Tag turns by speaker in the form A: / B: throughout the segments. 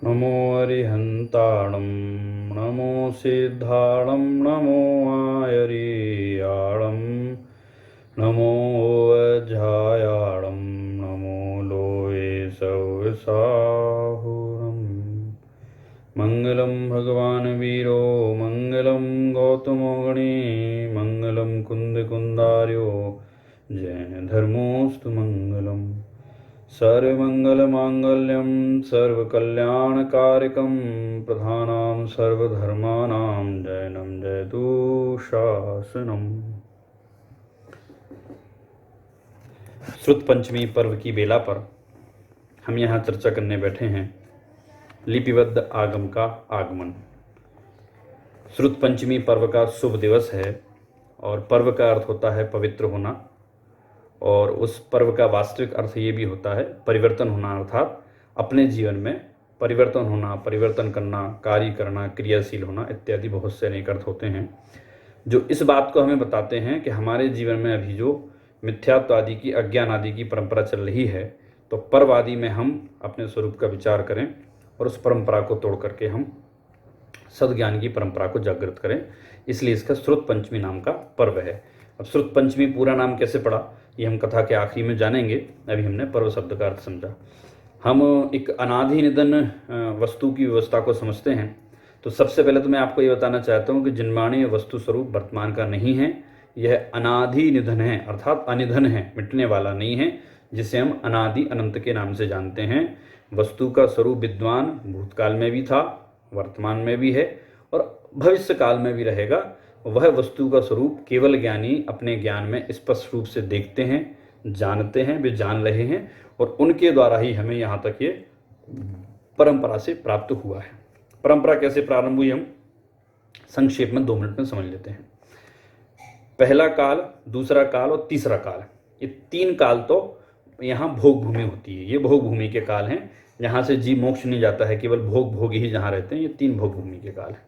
A: नमो अरिहन्ताणं नमो सिद्धाणं नमो आयर्याणं नमो वज्रायाणं नमो लोये सौसाहुरम्। मंगलम भगवान वीरो मंगलम गौतमो गणे मंगलम कुंद कुंदार्यो जैन धर्मोस्तु मंगलम। सर्वमंगल मांगल्यम सर्वकल्याणकारकम प्रधानां सर्वधर्मानां जैनम जयतु शासनम। श्रुत पंचमी पर्व की बेला पर हम यहाँ चर्चा करने बैठे हैं लिपिबद्ध आगम का आगमन। श्रुत पंचमी पर्व का शुभ दिवस है और पर्व का अर्थ होता है पवित्र होना, और उस पर्व का वास्तविक अर्थ ये भी होता है परिवर्तन होना, अर्थात अपने जीवन में परिवर्तन होना, परिवर्तन करना, कार्य करना, क्रियाशील होना इत्यादि बहुत से अनेक अर्थ होते हैं जो इस बात को हमें बताते हैं कि हमारे जीवन में अभी जो मिथ्यात्व आदि की, अज्ञान आदि की परंपरा चल रही है, तो पर्व आदि में हम अपने स्वरूप का विचार करें और उस परंपरा को तोड़ करके हम सद्ज्ञान की परंपरा को जागृत करें। इसलिए इसका श्रुत पंचमी नाम का पर्व है। अब श्रुत पंचमी पूरा नाम कैसे पड़ा ये हम कथा के आखिरी में जानेंगे। अभी हमने पर्व शब्द का अर्थ समझा। हम एक अनादि निधन वस्तु की व्यवस्था को समझते हैं। तो सबसे पहले तो मैं आपको ये बताना चाहता हूँ कि जिन्माणीय वस्तु स्वरूप वर्तमान का नहीं है, यह अनादि निधन है, अर्थात अनिधन है, मिटने वाला नहीं है, जिसे हम अनादि अनंत के नाम से जानते हैं। वस्तु का स्वरूप विद्वान भूतकाल में भी था, वर्तमान में भी है और भविष्य काल में भी रहेगा। वह वस्तु का स्वरूप केवल ज्ञानी अपने ज्ञान में स्पष्ट रूप से देखते हैं, जानते हैं, वे जान रहे हैं, और उनके द्वारा ही हमें यहाँ तक ये परंपरा से प्राप्त हुआ है। परंपरा कैसे प्रारंभ हुई हम संक्षेप में 2 मिनट में समझ लेते हैं। पहला काल, दूसरा काल और तीसरा काल, ये 3 काल तो यहाँ भोग भूमि होती है। ये भोग भूमि के काल हैं, जहाँ से जीव मोक्ष नहीं जाता है, केवल भोगी ही जहाँ रहते हैं। ये 3 भोग भूमि के काल हैं।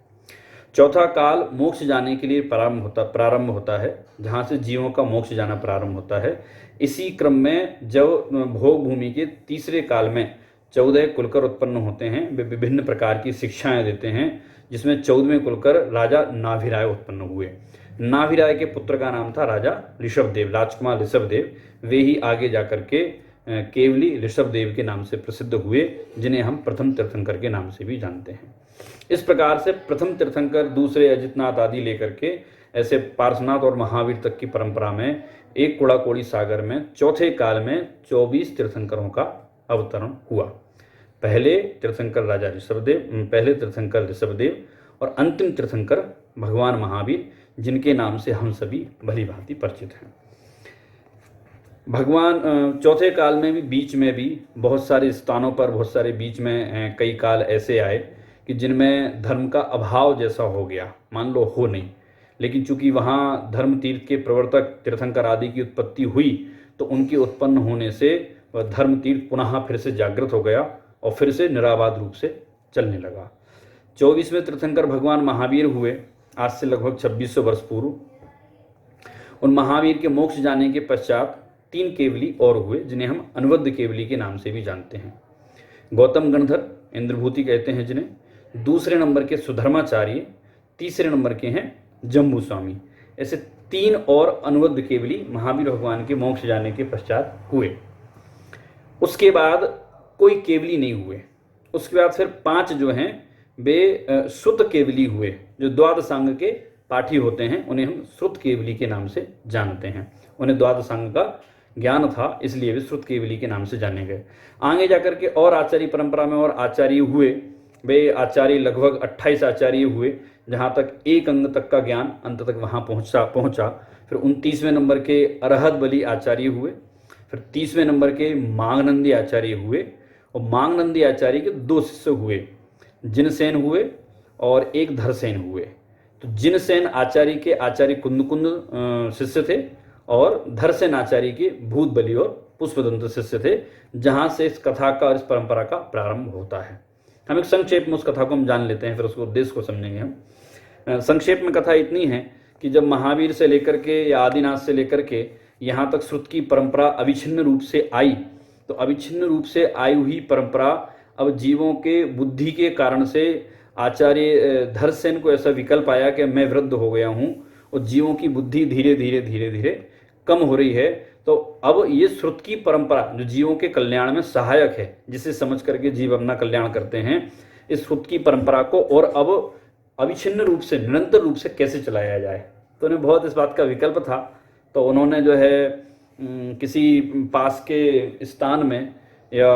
A: चौथा काल मोक्ष जाने के लिए प्रारंभ होता है, जहाँ से जीवों का मोक्ष जाना प्रारंभ होता है। इसी क्रम में जब भोग भूमि के तीसरे काल में 14 कुलकर उत्पन्न होते हैं, वे विभिन्न प्रकार की शिक्षाएं देते हैं, जिसमें 14वें कुलकर राजा नाभिराय उत्पन्न हुए। नाभिराय के पुत्र का नाम था राजा ऋषभदेव, राजकुमार ऋषभदेव। वे ही आगे जाकर के केवली ऋषभदेव के नाम से प्रसिद्ध हुए, जिन्हें हम प्रथम तीर्थंकर के नाम से भी जानते हैं। इस प्रकार से प्रथम तीर्थंकर, दूसरे अजितनाथ आदि लेकर के ऐसे पार्श्वनाथ और महावीर तक की परंपरा में एक कुड़ाकोड़ी सागर में चौथे काल में 24 तीर्थंकरों का अवतरण हुआ। पहले तीर्थंकर ऋषभदेव और अंतिम तीर्थंकर भगवान महावीर, जिनके नाम से हम सभी भली भांति परिचित हैं। भगवान चौथे काल में भी बीच में भी बहुत सारे स्थानों पर, बहुत सारे बीच में कई काल ऐसे आए कि जिनमें धर्म का अभाव जैसा हो गया, मान लो हो नहीं, लेकिन चूंकि वहाँ धर्म तीर्थ के प्रवर्तक तीर्थंकर आदि की उत्पत्ति हुई, तो उनके उत्पन्न होने से वह धर्म तीर्थ पुनः फिर से जागृत हो गया और फिर से निराबाध रूप से चलने लगा। 24वें तीर्थंकर भगवान महावीर हुए, आज से लगभग 2600 वर्ष पूर्व। उन महावीर के मोक्ष जाने के पश्चात 3 केवली और हुए, जिन्हें हम अनवद्य केवली के नाम से भी जानते हैं। गौतम गणधर, इंद्रभूति कहते हैं जिन्हें, दूसरे नंबर के सुधर्माचार्य, तीसरे नंबर के हैं जम्बू स्वामी। ऐसे 3 और अनवद्य केवली महावीर भगवान के मोक्ष जाने के पश्चात हुए। उसके बाद कोई केवली नहीं हुए। उसके बाद फिर 5 जो हैं वे श्रुत केवली हुए, जो द्वादशांग के पाठी होते हैं, उन्हें हम श्रुत केवली के नाम से जानते हैं। उन्हें द्वादशांग का ज्ञान था, इसलिए वे श्रुत केवली के नाम से जाने गए। आगे जाकर के और आचार्य परंपरा में और आचार्य हुए। वे आचार्य लगभग 28 आचार्य हुए, जहाँ तक एक अंग तक का ज्ञान अंत तक वहाँ पहुँचा। फिर 29वें नंबर के अरहत बलि आचार्य हुए। फिर 30वें नंबर के मांगनंदी आचार्य हुए, और मांगनंदी आचार्य के 2 शिष्य हुए, जिनसेन हुए और एक धरसेन हुए। तो जिनसेन आचार्य के आचार्य कुंद शिष्य थे, और धरसेन आचार्य के भूत बलि और पुष्पदंत शिष्य थे, जहाँ से इस कथा का और इस परंपरा का प्रारंभ होता है। हम एक संक्षेप में उस कथा को हम जान लेते हैं, फिर उसको उद्देश्य को समझेंगे हम। संक्षेप में कथा इतनी है कि जब महावीर से लेकर के या आदिनाथ से लेकर के यहाँ तक श्रुत की परंपरा अविच्छिन्न रूप से आई, तो अविच्छिन्न रूप से आई हुई परंपरा अब जीवों के बुद्धि के कारण से आचार्य धरसेन को ऐसा विकल्प आया कि मैं वृद्ध हो गया हूँ और जीवों की बुद्धि धीरे धीरे धीरे धीरे कम हो रही है, तो अब ये श्रुत की परंपरा जो जीवों के कल्याण में सहायक है, जिसे समझ करके जीव अपना कल्याण करते हैं, इस श्रुत की परंपरा को और अब अविच्छिन्न रूप से निरंतर रूप से कैसे चलाया जाए। तो उन्हें बहुत इस बात का विकल्प था। तो उन्होंने जो है किसी पास के स्थान में, या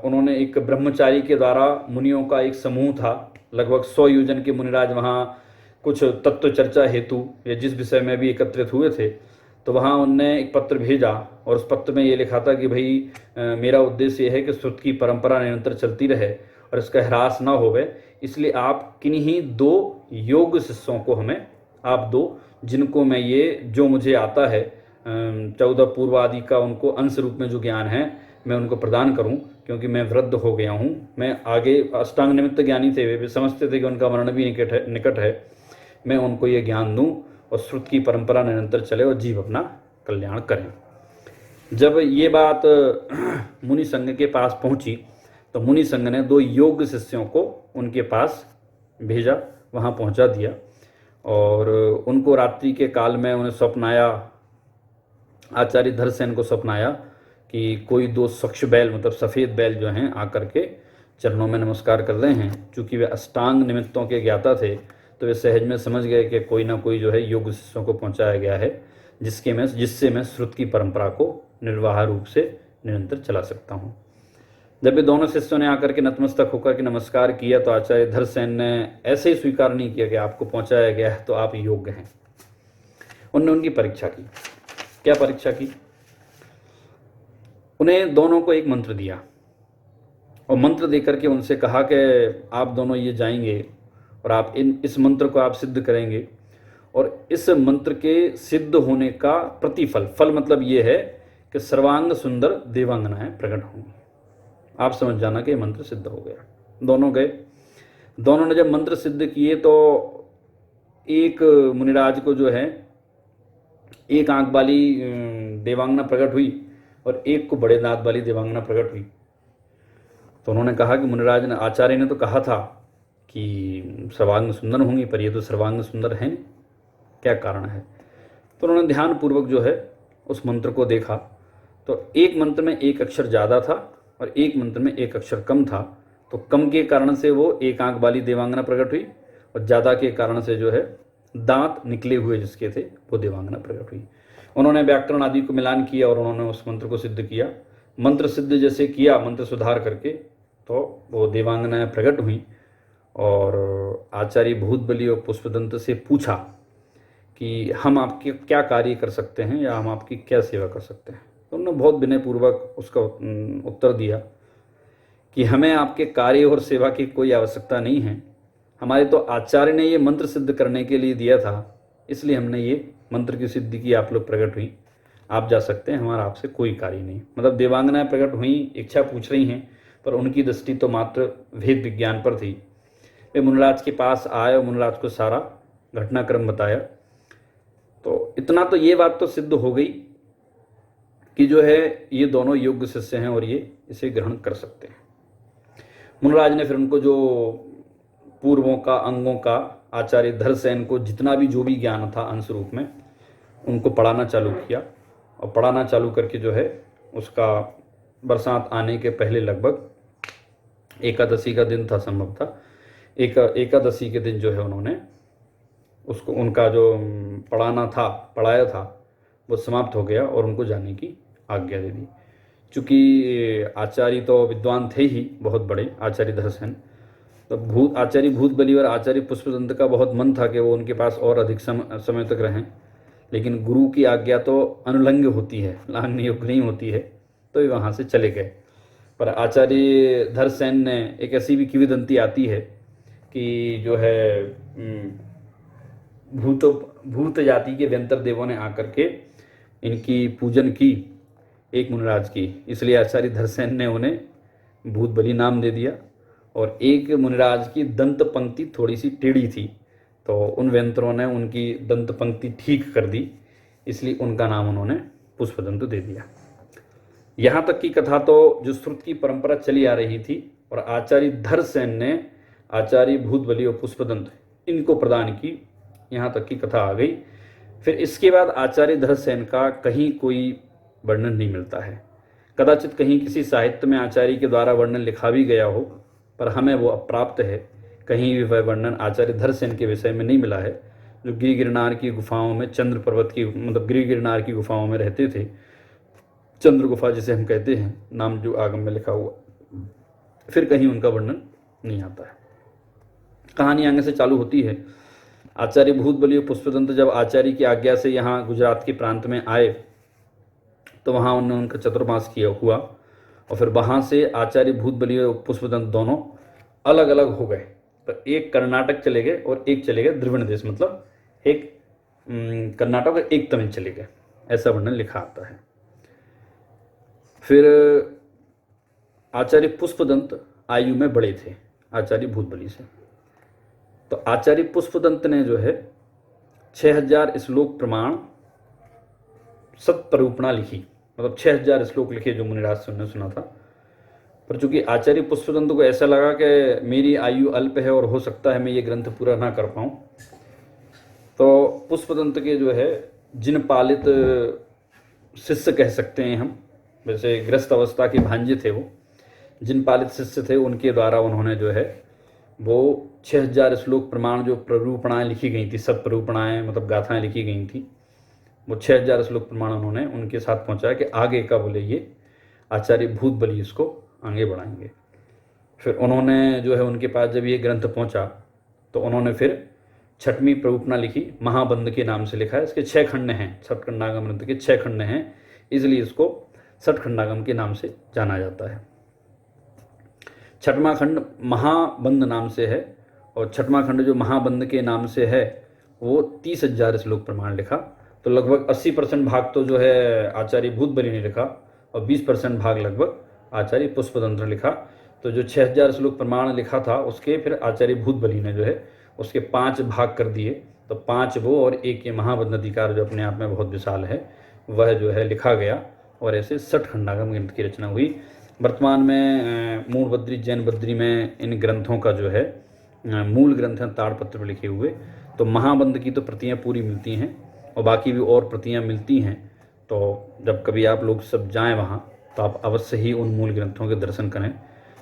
A: उन्होंने एक ब्रह्मचारी के द्वारा, मुनियों का एक समूह था, लगभग 100 योजन के मुनिराज वहाँ कुछ तत्व चर्चा हेतु या जिस विषय में भी एकत्रित हुए थे, तो वहाँ उनने एक पत्र भेजा और उस पत्र में ये लिखा था कि भाई मेरा उद्देश्य ये है कि श्रुत की परंपरा निरंतर चलती रहे और इसका ह्रास ना होवे, इसलिए आप किन्हीं 2 योग शिष्यों को हमें आप दो, जिनको मैं ये जो मुझे आता है 14 पूर्व आदि का उनको अंश रूप में जो ज्ञान है मैं उनको प्रदान करूं, क्योंकि मैं वृद्ध हो गया हूं। मैं आगे अष्टांग निमित्त ज्ञानी थे, वे भी समझते थे कि उनका मरण भी निकट है। मैं उनको ये ज्ञान दूं और श्रुत की परंपरा निरंतर चले और जीव अपना कल्याण करें। जब ये बात मुनि संघ के पास पहुंची तो मुनि संघ ने 2 योग शिष्यों को उनके पास भेजा, वहाँ पहुँचा दिया और उनको रात्रि के काल में उन्हें स्वप्न आया, आचार्य धरसेन को स्वप्न आया कि कोई 2 स्वच्छ बैल, मतलब सफ़ेद बैल जो हैं, आकर के चरणों में नमस्कार कर रहे हैं। चूँकि वे अष्टांग निमित्तों के ज्ञाता थे तो वे सहज में समझ गए कि कोई ना कोई जो है योग शिष्यों को पहुंचाया गया है, जिससे मैं श्रुत की परंपरा को निर्वाह रूप से निरंतर चला सकता हूँ। जब ये दोनों शिष्यों ने आकर के नतमस्तक होकर के नमस्कार किया तो आचार्य धरसेन ने ऐसे ही स्वीकार नहीं किया कि आपको पहुंचाया गया है तो आप योग्य हैं। उनने उनकी परीक्षा की। क्या परीक्षा की? उन्हें दोनों को एक मंत्र दिया और मंत्र देकर के उनसे कहा कि आप दोनों ये जाएंगे और आप इस मंत्र को आप सिद्ध करेंगे और इस मंत्र के सिद्ध होने का प्रतिफल, फल मतलब ये है कि सर्वांग सुंदर देवांगनाएं प्रकट होंगी। आप समझ जाना कि मंत्र सिद्ध हो गया। दोनों गए। दोनों ने जब मंत्र सिद्ध किए तो एक मुनिराज को जो है एक आंख वाली देवांगना प्रकट हुई और एक को बड़े दांत वाली देवांगना प्रकट हुई। तो उन्होंने कहा कि मुनिराज ने, आचार्य ने तो कहा था कि सर्वांग सुंदर होंगी, पर ये तो सर्वांग सुंदर हैं, क्या कारण है? तो उन्होंने ध्यानपूर्वक जो है उस मंत्र को देखा तो एक मंत्र में एक अक्षर ज़्यादा था और एक मंत्र में एक अक्षर कम था। तो कम के कारण से वो एक आंख वाली देवांगना प्रकट हुई और ज़्यादा के कारण से जो है दांत निकले हुए जिसके थे वो देवांगना प्रकट हुई। उन्होंने व्याकरण आदि को मिलान किया और उन्होंने उस मंत्र को सिद्ध किया। मंत्र सिद्ध जैसे किया, मंत्र सुधार करके, तो वो देवांगनाएं प्रकट हुई और आचार्य भूतबली और पुष्पदंत से पूछा कि हम आपके क्या कार्य कर सकते हैं या हम आपकी क्या सेवा कर सकते हैं। तो उन्होंने बहुत विनयपूर्वक उसका उत्तर दिया कि हमें आपके कार्य और सेवा की कोई आवश्यकता नहीं है। हमारे तो आचार्य ने ये मंत्र सिद्ध करने के लिए दिया था, इसलिए हमने ये मंत्र की सिद्धि की, आप लोग प्रकट हुई, आप जा सकते हैं, हमारा आपसे कोई कार्य नहीं। मतलब देवांगनाएं प्रकट हुई, इच्छा पूछ रही हैं, पर उनकी दृष्टि तो मात्र वेद विज्ञान पर थी। वे मुनिराज के पास आए और मुनिराज को सारा घटनाक्रम बताया। तो इतना तो ये बात तो सिद्ध हो गई कि जो है ये दोनों योग्य शिष्य हैं और ये इसे ग्रहण कर सकते हैं। मुनिराज ने फिर उनको जो पूर्वों का, अंगों का, आचार्य धरसेन को जितना भी जो भी ज्ञान था अंश रूप में, उनको पढ़ाना चालू किया और पढ़ाना चालू करके जो है उसका बरसात आने के पहले लगभग एकादशी का दिन था संभवतः, एकादशी के दिन जो है उन्होंने उसको, उनका जो पढ़ाया था वो समाप्त हो गया और उनको जाने की आज्ञा दे दी। चूँकि आचार्य तो विद्वान थे ही बहुत बड़े, आचार्य धरसेन, तो आचार्य भूतबली और आचार्य पुष्पदंत का बहुत मन था कि वो उनके पास और अधिक समय तक रहें, लेकिन गुरु की आज्ञा तो अनुलंघ्य होती है, लांघनीय योग्य नहीं होती है, तो वे वहाँ से चले गए। पर आचार्य धरसेन ने, एक ऐसी भी किंवदंती आती है कि जो है भूत जाति के व्यंतर देवों ने आकर के इनकी पूजन की, एक मुनिराज की, इसलिए आचार्य धरसेन ने उन्हें भूतबली नाम दे दिया। और एक मुनिराज की दंत पंक्ति थोड़ी सी टेढ़ी थी, तो उन व्यंतरों ने उनकी दंत पंक्ति ठीक कर दी, इसलिए उनका नाम उन्होंने पुष्पदंत दे दिया। यहाँ तक की कथा तो जो श्रुत की परंपरा चली आ रही थी और आचार्य धरसेन ने आचार्य भूतबली और पुष्पदंत इनको प्रदान की। यहाँ तक की कथा आ गई। फिर इसके बाद आचार्य धरसेन का कहीं कोई वर्णन नहीं मिलता है। कदाचित कहीं किसी साहित्य में आचार्य के द्वारा वर्णन लिखा भी गया हो, पर हमें वो अप्राप्त है। कहीं भी वह वर्णन आचार्य धरसेन के विषय में नहीं मिला है, जो गिरि गिरनार की गुफाओं में चंद्र पर्वत की गिरि गिरनार की गुफाओं में रहते थे। चंद्र गुफा जिसे हम कहते हैं, नाम जो आगम में लिखा हुआ, फिर कहीं उनका वर्णन नहीं आता है। कहानी आगे से चालू होती है। आचार्य भूतबली और पुष्पदंत जब आचार्य की आज्ञा से यहाँ गुजरात के प्रांत में आए तो वहाँ उन्होंने उनका चतुर्मास किया हुआ, और फिर वहाँ से आचार्य भूतबली और पुष्पदंत दोनों अलग अलग हो गए। तो एक कर्नाटक चले गए और एक चले गए द्रविड़ देश, मतलब एक कर्नाटक और एक तमिल चले गए, ऐसा वर्णन लिखा आता है। फिर आचार्य पुष्पदंत आयु में बड़े थे आचार्य भूतबली से, तो आचार्य पुष्पदंत ने जो है 6000 श्लोक प्रमाण सत्परूपणा लिखी, मतलब 6000 श्लोक लिखे, जो मुनिराज ने सुना था। पर चूंकि आचार्य पुष्पदंत को ऐसा लगा कि मेरी आयु अल्प है और हो सकता है मैं ये ग्रंथ पूरा ना कर पाऊँ, तो पुष्पदंत के जो है जिन पालित शिष्य कह सकते हैं हम, वैसे गृहस्थ अवस्था के भांजे थे वो, जिन पालित शिष्य थे उनके द्वारा उन्होंने जो है वो 6000 श्लोक प्रमाण जो प्ररूपणाएँ लिखी गई थी, सब प्ररूपणाएँ मतलब गाथाएँ लिखी गई थी, वो 6000 श्लोक प्रमाण उन्होंने उनके साथ पहुंचाया कि आगे का बोले ये आचार्य भूतबली इसको आगे बढ़ाएंगे। फिर उन्होंने जो है उनके पास जब ये ग्रंथ पहुंचा तो उन्होंने फिर 6वीं प्ररूपणा लिखी, महाबंध के नाम से लिखा है। इसके 6 खंड हैं, सठखंडागम ग्रंथ के 6 खंड हैं, इसलिए इसको सठखंडागम के नाम से जाना जाता है। 6वां खंड महाबंध नाम से है, और 6वां खंड जो महाबंध के नाम से है वो 30,000 श्लोक प्रमाण लिखा। तो लगभग 80% भाग तो जो है आचार्य भूतबली ने लिखा और 20% भाग लगभग आचार्य पुष्पदंत ने लिखा। तो जो 6000 श्लोक प्रमाण लिखा था उसके फिर आचार्य भूतबली ने जो है उसके 5 भाग कर दिए। तो 5 वो और एक ये महाबंध अधिकार जो अपने आप में बहुत विशाल है, वह जो है लिखा गया, और ऐसे 60 खंडागम ग्रंथ की रचना हुई। वर्तमान में मूल बद्री जैन बद्री में इन ग्रंथों का जो है मूल ग्रंथ हैं ताड़पत्र पर लिखे हुए। तो महाबंध की तो प्रतियाँ पूरी मिलती हैं और बाकी भी और प्रतियाँ मिलती हैं। तो जब कभी आप लोग सब जाएं वहाँ तो आप अवश्य ही उन मूल ग्रंथों के दर्शन करें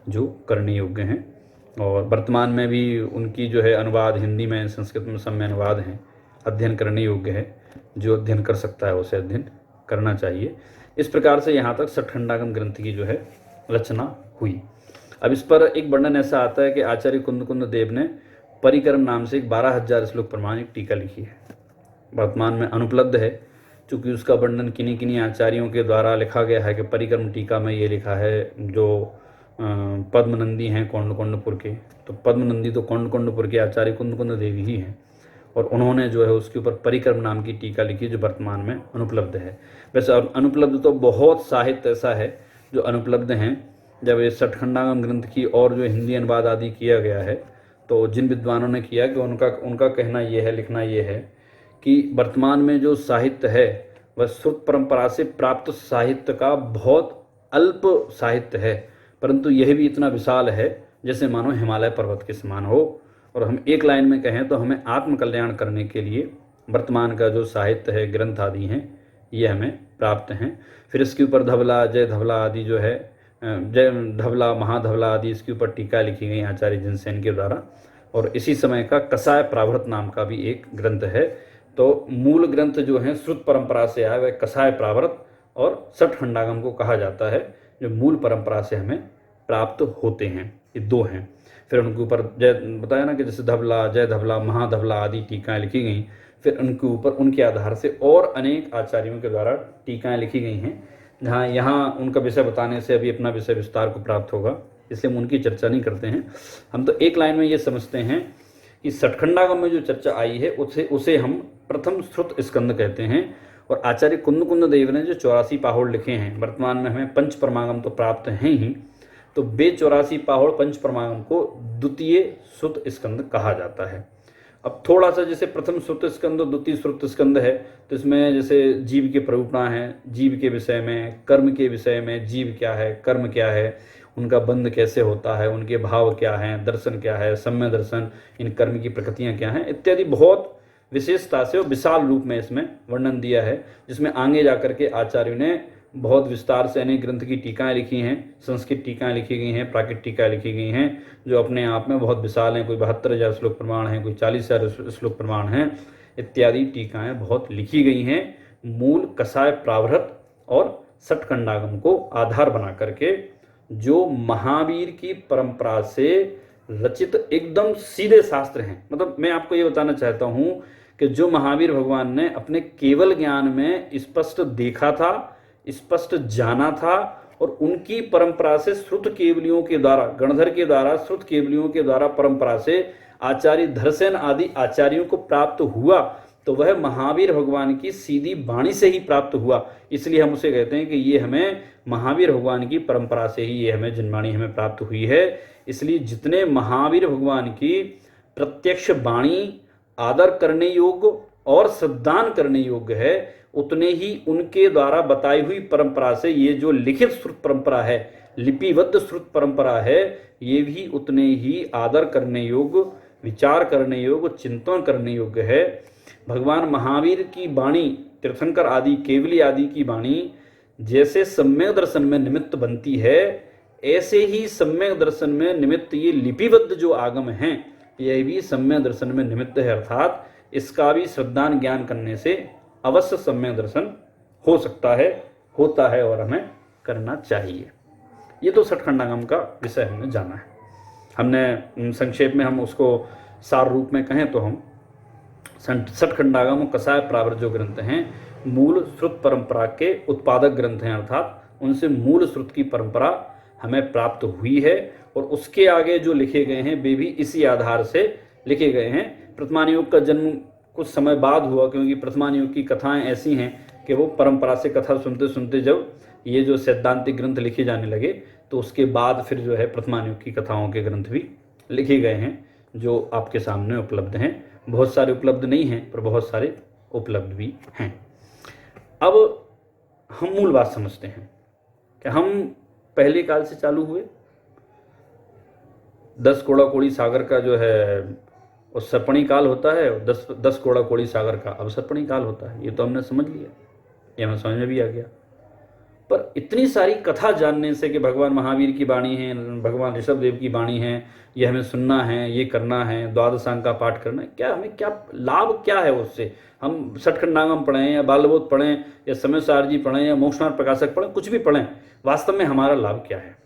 A: जो करने योग्य हैं। और वर्तमान में भी उनकी जो है अनुवाद हिंदी में, संस्कृत में, सब में अनुवाद हैं, अध्ययन करने योग्य है। जो अध्ययन कर सकता है उसे अध्ययन करना चाहिए। इस प्रकार से यहाँ तक सठखंडागम ग्रंथ की जो है रचना हुई। अब इस पर एक वर्णन ऐसा आता है कि आचार्य कुंद देव ने परिक्रम नाम से एक 12,000 श्लोक प्रमाण एक टीका लिखी है, वर्तमान में अनुपलब्ध है। चूँकि उसका वर्णन किन्हीं किन्हीं आचार्यों के द्वारा लिखा गया है कि परिक्रम टीका में ये लिखा है, जो पद्मनंदी हैं कौंडपुर के, तो पद्मनंदी तो कौंडपुर के आचार्य कुंद देवी ही हैं, और उन्होंने जो है उसके ऊपर परिक्रम नाम की टीका लिखी जो वर्तमान में अनुपलब्ध है। वैसे अनुपलब्ध तो बहुत साहित्य ऐसा है जो अनुपलब्ध हैं। जब ये सठखंडागम ग्रंथ की और जो हिंदी अनुवाद आदि किया गया है, तो जिन विद्वानों ने किया कि उनका कहना ये है, लिखना ये है कि वर्तमान में जो साहित्य है वह श्रुत परंपरा से प्राप्त साहित्य का बहुत अल्प साहित्य है, परंतु यह भी इतना विशाल है जैसे मानो हिमालय पर्वत के समान हो। और हम एक लाइन में कहें तो हमें आत्मकल्याण करने के लिए वर्तमान का जो साहित्य है, ग्रंथ आदि हैं, ये हमें प्राप्त हैं। फिर इसके ऊपर धवला, जय धवला आदि जो है, जय धवला, महाधवला आदि, इसके ऊपर टीका लिखी गई आचार्य जिनसेन के द्वारा। और इसी समय का कसाय प्रावृत नाम का भी एक ग्रंथ है। तो मूल ग्रंथ जो है श्रुत परंपरा से आए, वह कसाय प्रावृत और सठखंडागम को कहा जाता है, जो मूल परंपरा से हमें प्राप्त होते हैं। ये 2 हैं। फिर उनके ऊपर जय बताया ना कि जैसे धवला, जय धवला, महाधवला आदि टीकाएँ लिखी गई। फिर उनके ऊपर उनके आधार से और अनेक आचार्यों के द्वारा टीकाएँ लिखी गई हैं, जहाँ यहाँ उनका विषय बताने से अभी अपना विषय विस्तार को प्राप्त होगा, इसलिए हम उनकी चर्चा नहीं करते हैं। हम तो एक लाइन में ये समझते हैं कि सठखंडागम में जो चर्चा आई है उसे हम प्रथम श्रुत स्कंद कहते हैं। और आचार्य कुंद देव ने जो 84 पाहुड़ लिखे हैं, वर्तमान में हमें पंच परमागम तो प्राप्त हैं ही, तो वे 84 पाहुड़ पंच परमागम को द्वितीय श्रुत स्कंद कहा जाता है। अब थोड़ा सा जैसे प्रथम श्रुत स्कंद और द्वितीय श्रुत स्कंद है, तो इसमें जैसे जीव के प्ररूपणा है, जीव के विषय में, कर्म के विषय में, जीव क्या है, कर्म क्या है, उनका बंध कैसे होता है, उनके भाव क्या हैं, दर्शन क्या है, सम्य दर्शन, इन कर्म की प्रकृतियां क्या हैं इत्यादि बहुत विशेषता से और विशाल रूप में इसमें वर्णन दिया है, जिसमें आगे जाकर के आचार्यों ने बहुत विस्तार से अनेक ग्रंथ की टीकाएं लिखी हैं, संस्कृत टीकाएं लिखी गई हैं, प्राकृत टीकाएं लिखी गई हैं, जो अपने आप में बहुत विशाल हैं। कोई 72,000 श्लोक प्रमाण हैं, कोई 40,000 श्लोक प्रमाण हैं, इत्यादि टीकाएं बहुत लिखी गई हैं मूल कसाय प्रावृत और सठखंडागम को आधार बना करके, जो महावीर की परंपरा से रचित एकदम सीधे शास्त्र हैं। मतलब मैं आपको ये बताना चाहता हूं कि जो महावीर भगवान ने अपने केवल ज्ञान में स्पष्ट देखा था, स्पष्ट जाना था, और उनकी परंपरा से श्रुत केवलियों के द्वारा, गणधर के द्वारा, श्रुत केवलियों के द्वारा परंपरा से आचार्य धरसेन आदि आचार्यों को प्राप्त हुआ, तो वह महावीर भगवान की सीधी वाणी से ही प्राप्त हुआ। इसलिए हम उसे कहते हैं कि ये हमें महावीर भगवान की परंपरा से ही ये हमें जनवाणी हमें प्राप्त हुई है। इसलिए जितने महावीर भगवान की प्रत्यक्ष वाणी आदर करने योग्य और श्रद्धान करने योग्य है, उतने ही उनके द्वारा बताई हुई परंपरा से ये जो लिखित श्रुत परंपरा है, लिपिबद्ध श्रुत परंपरा है, ये भी उतने ही आदर करने योग्य, विचार करने योग्य, चिंतन करने योग्य है। भगवान महावीर की वाणी, तीर्थंकर आदि केवली आदि की वाणी जैसे सम्यक दर्शन में निमित्त बनती है, ऐसे ही सम्यक दर्शन में निमित्त ये लिपिबद्ध जो आगम हैं, यह भी सम्यक दर्शन में निमित्त है। अर्थात इसका भी श्रद्धान ज्ञान करने से अवश्य सम्यक दर्शन हो सकता है, होता है, और हमें करना चाहिए। ये तो सठखंडागम का विषय हमने जाना है। हमने संक्षेप में हम उसको सार रूप में कहें तो हम सठखंडागम और कसाय प्रावृत जो ग्रंथ हैं, मूल श्रुत परंपरा के उत्पादक ग्रंथ हैं। अर्थात उनसे मूल श्रुत की परंपरा हमें प्राप्त हुई है, और उसके आगे जो लिखे गए हैं वे भी इसी आधार से लिखे गए हैं। प्रथमान युग का जन्म कुछ समय बाद हुआ, क्योंकि प्रथमान युग की कथाएं ऐसी हैं कि वो परंपरा से कथा सुनते सुनते जब ये जो सैद्धांतिक ग्रंथ लिखे जाने लगे, तो उसके बाद फिर जो है प्रथमान युग की कथाओं के ग्रंथ भी लिखे गए हैं, जो आपके सामने उपलब्ध हैं। बहुत सारे उपलब्ध नहीं हैं, पर बहुत सारे उपलब्ध भी हैं। अब हम मूल बात समझते हैं कि हम पहले काल से चालू हुए। 10 कोड़ा कोड़ी सागर का जो है वो सर्पणी काल होता है, और 10 कोड़ा कोड़ी सागर का अवसर्पणी काल होता है। ये तो हमने समझ लिया, ये हमें समझ में भी आ गया। पर इतनी सारी कथा जानने से कि भगवान महावीर की वाणी है, भगवान ऋषभदेव की वाणी है, ये हमें सुनना है, ये करना है, द्वादशांग का पाठ करना है, क्या हमें क्या लाभ क्या है उससे? हम सठखंडागम पढ़ें या बालबोध पढ़ें या समय जी पढ़ें या मोक्षमार्ग प्रकाशक पढ़ें, कुछ भी पढ़ें, वास्तव में हमारा लाभ क्या है?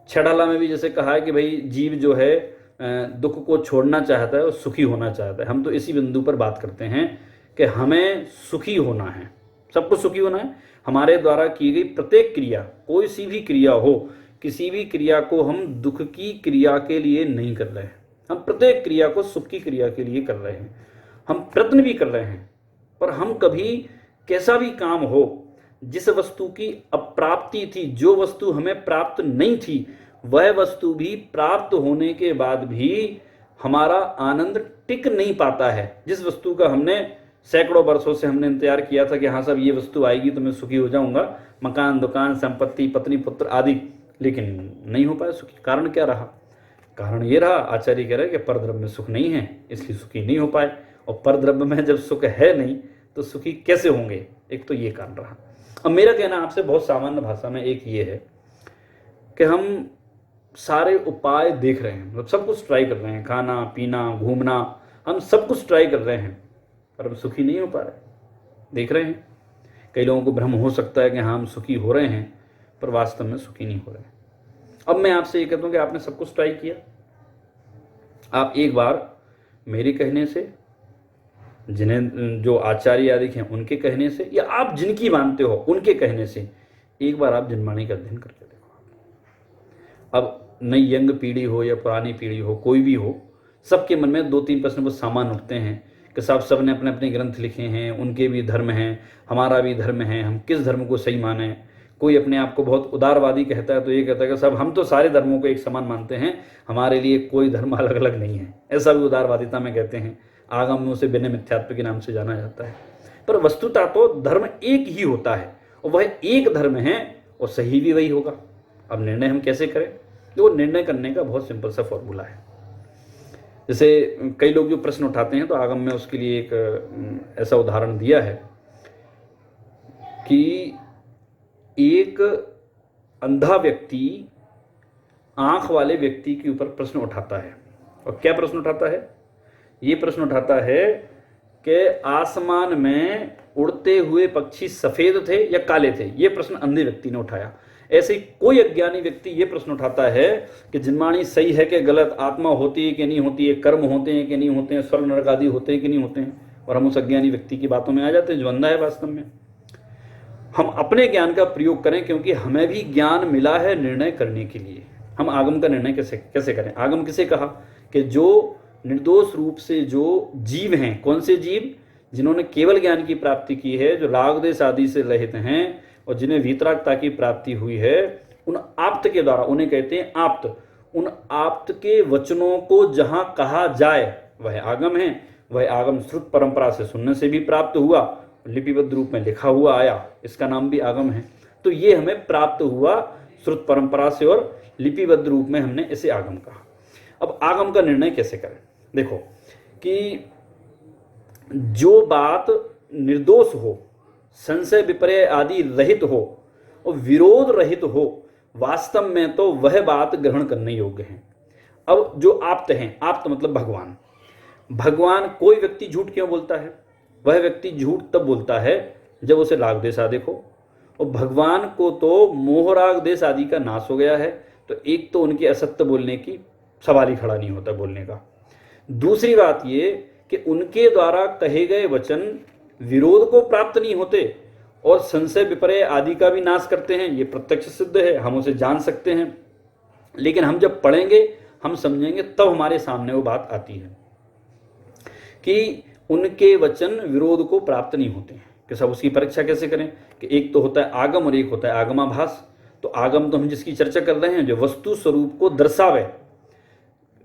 A: छड़ाला में भी जैसे कहा है कि भाई जीव जो है दुख को छोड़ना चाहता है और सुखी होना चाहता है। हम तो इसी बिंदु पर बात करते हैं कि हमें सुखी होना है, सबको सुखी होना है। हमारे द्वारा की गई प्रत्येक क्रिया, कोई सी भी क्रिया हो, किसी भी क्रिया को हम दुख की क्रिया के लिए नहीं कर रहे हैं, हम प्रत्येक क्रिया को सुख की क्रिया के लिए कर रहे हैं। हम प्रयत्न भी कर रहे हैं, पर हम कभी कैसा भी काम हो, जिस वस्तु की अप्राप्ति थी, जो वस्तु हमें प्राप्त नहीं थी, वह वस्तु भी प्राप्त होने के बाद भी हमारा आनंद टिक नहीं पाता है। जिस वस्तु का हमने सैकड़ों वर्षों से हमने इंतजार किया था कि हाँ साहब ये वस्तु आएगी तो मैं सुखी हो जाऊंगा, मकान, दुकान, संपत्ति, पत्नी, पुत्र आदि, लेकिन नहीं हो पाया सुखी। कारण क्या रहा? कारण ये रहा, आचार्य कह रहे कि परद्रव्य में सुख नहीं है, इसलिए सुखी नहीं हो पाए। और परद्रव्य में जब सुख है नहीं तो सुखी कैसे होंगे? एक तो ये कारण रहा। अब मेरा कहना आपसे बहुत सामान्य भाषा में एक ये है कि हम सारे उपाय देख रहे हैं, मतलब सब कुछ ट्राई कर रहे हैं, खाना पीना घूमना, हम सब कुछ ट्राई कर रहे हैं, पर हम सुखी नहीं हो पा रहे। देख रहे हैं, कई लोगों को भ्रम हो सकता है कि हाँ हम सुखी हो रहे हैं, पर वास्तव में सुखी नहीं हो रहे। अब मैं आपसे ये कहता हूँ कि आपने सब कुछ ट्राई किया, आप एक बार मेरे कहने से, जिन्हें जो आचार्य आदि हैं उनके कहने से, या आप जिनकी मानते हो उनके कहने से, एक बार आप जनवाणी का अध्ययन करके देखो। अब नई यंग पीढ़ी हो या पुरानी पीढ़ी हो, कोई भी हो, सबके मन में 2-3 प्रश्न बहुत सामान्य उठते हैं कि साहब सब ने अपने अपने ग्रंथ लिखे हैं, उनके भी धर्म हैं, हमारा भी धर्म है, हम किस धर्म को सही माने। कोई अपने आप को बहुत उदारवादी कहता है तो ये कहता है कि साहब हम तो सारे धर्मों को एक समान मानते हैं, हमारे लिए कोई धर्म अलग अलग नहीं है। ऐसा भी उदारवादिता में कहते हैं, आगम में उसे बिना मिथ्यात्व के नाम से जाना जाता है। पर वस्तुतः तो धर्म एक ही होता है, और वह एक धर्म है और सही भी वही होगा। अब निर्णय हम कैसे करें? तो निर्णय करने का बहुत सिंपल सा फॉर्मूला है। जैसे कई लोग जो प्रश्न उठाते हैं तो आगम में उसके लिए एक ऐसा उदाहरण दिया है कि एक अंधा व्यक्ति आंख वाले व्यक्ति के ऊपर प्रश्न उठाता है। और क्या प्रश्न उठाता है? ये प्रश्न उठाता है कि आसमान में उड़ते हुए पक्षी सफेद थे या काले थे? ये प्रश्न अंधे व्यक्ति ने उठाया। ऐसे ही कोई अज्ञानी व्यक्ति ये प्रश्न उठाता है कि जिनवाणी सही है कि गलत, आत्मा होती है कि नहीं होती है, कर्म होते हैं कि नहीं होते हैं, स्वर्ग नरक आदि होते हैं कि नहीं होते हैं, और हम उस अज्ञानी व्यक्ति की बातों में आ जाते हैं जो अंधा है। वास्तव में हम अपने ज्ञान का प्रयोग करें, क्योंकि हमें भी ज्ञान मिला है निर्णय करने के लिए। हम आगम का निर्णय कैसे करें? आगम किसे कहा? कि जो निर्दोष रूप से जो जीव हैं, कौन से जीव? जिन्होंने केवल ज्ञान की प्राप्ति की है, जो राग द्वेष आदि से रहित हैं और जिन्हें वीतरागता की प्राप्ति हुई है, उन आप्त के द्वारा, उन्हें कहते हैं आप्त, उन आप्त के वचनों को जहां कहा जाए वह आगम है। वह आगम श्रुत परंपरा से सुनने से भी प्राप्त हुआ, लिपिबद्ध रूप में लिखा हुआ आया, इसका नाम भी आगम है। तो ये हमें प्राप्त हुआ श्रुत परंपरा से और लिपिबद्ध रूप में हमने इसे आगम कहा। अब आगम का निर्णय कैसे करें? देखो कि जो बात निर्दोष हो, संशय विपर्य आदि रहित हो और विरोध रहित हो, वास्तव में तो वह बात ग्रहण करने योग्य है। अब जो आप्त हैं, आप्त मतलब भगवान, भगवान, कोई व्यक्ति झूठ क्यों बोलता है? वह व्यक्ति झूठ तब बोलता है जब उसे राग द्वेष आदि हो, और भगवान को तो मोह राग द्वेष आदि का नाश हो गया है, तो एक तो उनकी असत्य बोलने की सवाल ही खड़ा नहीं होता बोलने का। दूसरी बात ये कि उनके द्वारा कहे गए वचन विरोध को प्राप्त नहीं होते और संशय विपर्य आदि का भी नाश करते हैं। ये प्रत्यक्ष सिद्ध है, हम उसे जान सकते हैं। लेकिन हम जब पढ़ेंगे, हम समझेंगे, तब हमारे सामने वो बात आती है कि उनके वचन विरोध को प्राप्त नहीं होते हैं। कि सब उसकी परीक्षा कैसे करें? कि एक तो होता है आगम और एक होता है आगमाभास। तो आगम तो हम जिसकी चर्चा कर रहे हैं, जो वस्तु स्वरूप को दर्शावे।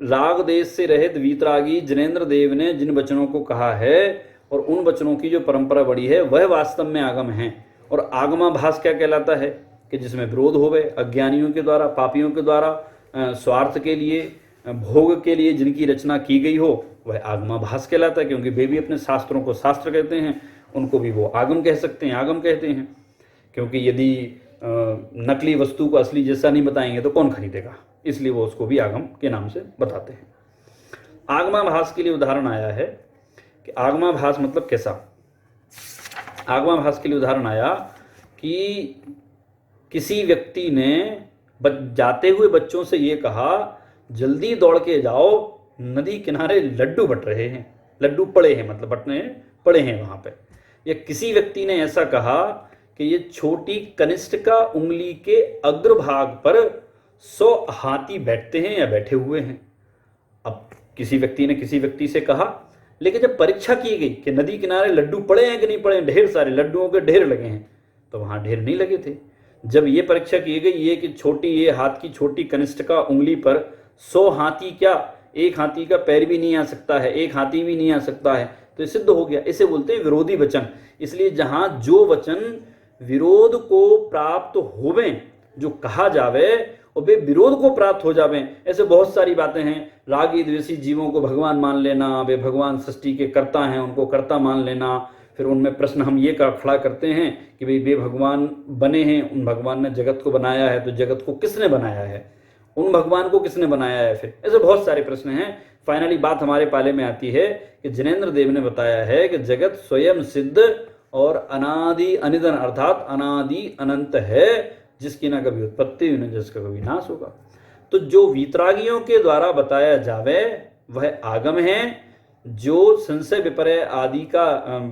A: राग देश से रहित वीतरागी जिनेंद्र देव ने जिन वचनों को कहा है और उन वचनों की जो परंपरा बड़ी है, वह वास्तव में आगम है। और आगमाभास क्या कहलाता है? कि जिसमें विरोध होवे, अज्ञानियों के द्वारा, पापियों के द्वारा, स्वार्थ के लिए, भोग के लिए जिनकी रचना की गई हो, वह आगमाभास कहलाता है। क्योंकि वे भी अपने शास्त्रों को शास्त्र कहते हैं, उनको भी वो आगम कह सकते हैं, आगम कहते हैं। क्योंकि यदि नकली वस्तु को असली जैसा नहीं बताएंगे तो कौन खरीदेगा, इसलिए वो उसको भी आगम के नाम से बताते हैं। आगमाभास के लिए उदाहरण आया है कि आगमाभास मतलब कैसा? आगमाभास के लिए उदाहरण आया कि किसी व्यक्ति ने जाते हुए बच्चों से ये कहा, जल्दी दौड़ के जाओ, नदी किनारे लड्डू बट रहे हैं, लड्डू पड़े हैं, मतलब बटने पड़े हैं वहां पे। या किसी व्यक्ति ने ऐसा कहा कि ये छोटी कनिष्ठिका उंगली के अग्रभाग पर 100 हाथी बैठते हैं या बैठे हुए हैं। अब किसी व्यक्ति ने किसी व्यक्ति से कहा, लेकिन जब परीक्षा की गई कि नदी किनारे लड्डू पड़े हैं कि नहीं पड़े, ढेर सारे लड्डुओं के ढेर लगे हैं, तो वहां ढेर नहीं लगे थे। जब ये परीक्षा की गई ये कि छोटी, ये हाथ की छोटी कनिष्ठिका उंगली पर 100 हाथी, क्या एक हाथी का पैर भी नहीं आ सकता है, एक हाथी भी नहीं आ सकता है, तो ये सिद्ध हो गया। इसे बोलते हैं विरोधी वचन। इसलिए जहां जो वचन विरोध को प्राप्त होवे, जो कहा जावे और वे विरोध को प्राप्त हो जावे, ऐसे बहुत सारी बातें हैं। रागी द्वेषी जीवों को भगवान मान लेना, वे भगवान सृष्टि के कर्ता हैं, उनको कर्ता मान लेना। फिर उनमें प्रश्न हम ये खड़ा करते हैं कि भाई वे भगवान बने हैं, उन भगवान ने जगत को बनाया है, तो जगत को किसने बनाया है, उन भगवान को किसने बनाया है? फिर ऐसे बहुत सारे प्रश्न हैं। फाइनली बात हमारे पाले में आती है कि जिनेंद्र देव ने बताया है कि जगत स्वयं सिद्ध और अनादि अनिधन, अर्थात अनादि अनंत है, जिसकी ना कभी उत्पत्ति न जिसका कभी नाश होगा। तो जो वीतरागियों के द्वारा बताया जावे वह आगम है, जो संशय विपर्य आदि का,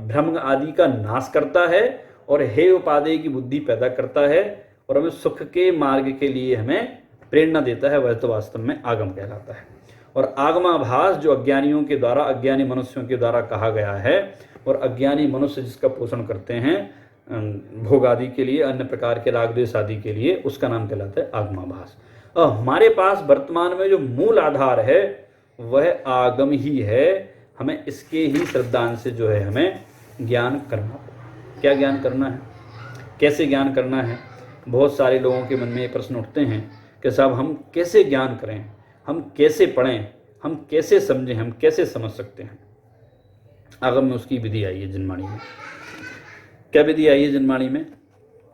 A: भ्रम आदि का नाश करता है और हे उपादेय की बुद्धि पैदा करता है और हमें सुख के मार्ग के लिए हमें प्रेरणा देता है, वह तो वास्तव में आगम कहलाता है। और आगमाभास जो अज्ञानियों के द्वारा, अज्ञानी मनुष्यों के द्वारा कहा गया है, और अज्ञानी मनुष्य जिसका पोषण करते हैं भोग आदि के लिए, अन्य प्रकार के राग द्वेष आदि के लिए, उसका नाम कहलाता है आगमाभास। हमारे पास वर्तमान में जो मूल आधार है वह आगम ही है। हमें इसके ही श्रद्धांश से जो है हमें ज्ञान करना। क्या ज्ञान करना है? कैसे ज्ञान करना है? बहुत सारे लोगों के मन में ये प्रश्न उठते हैं कि साहब हम कैसे ज्ञान करें, हम कैसे पढ़ें, हम कैसे समझें, हम कैसे समझ सकते हैं। आगम में उसकी विधि आई है जिनवाणी में। क्या विधि आई है जिनवाणी में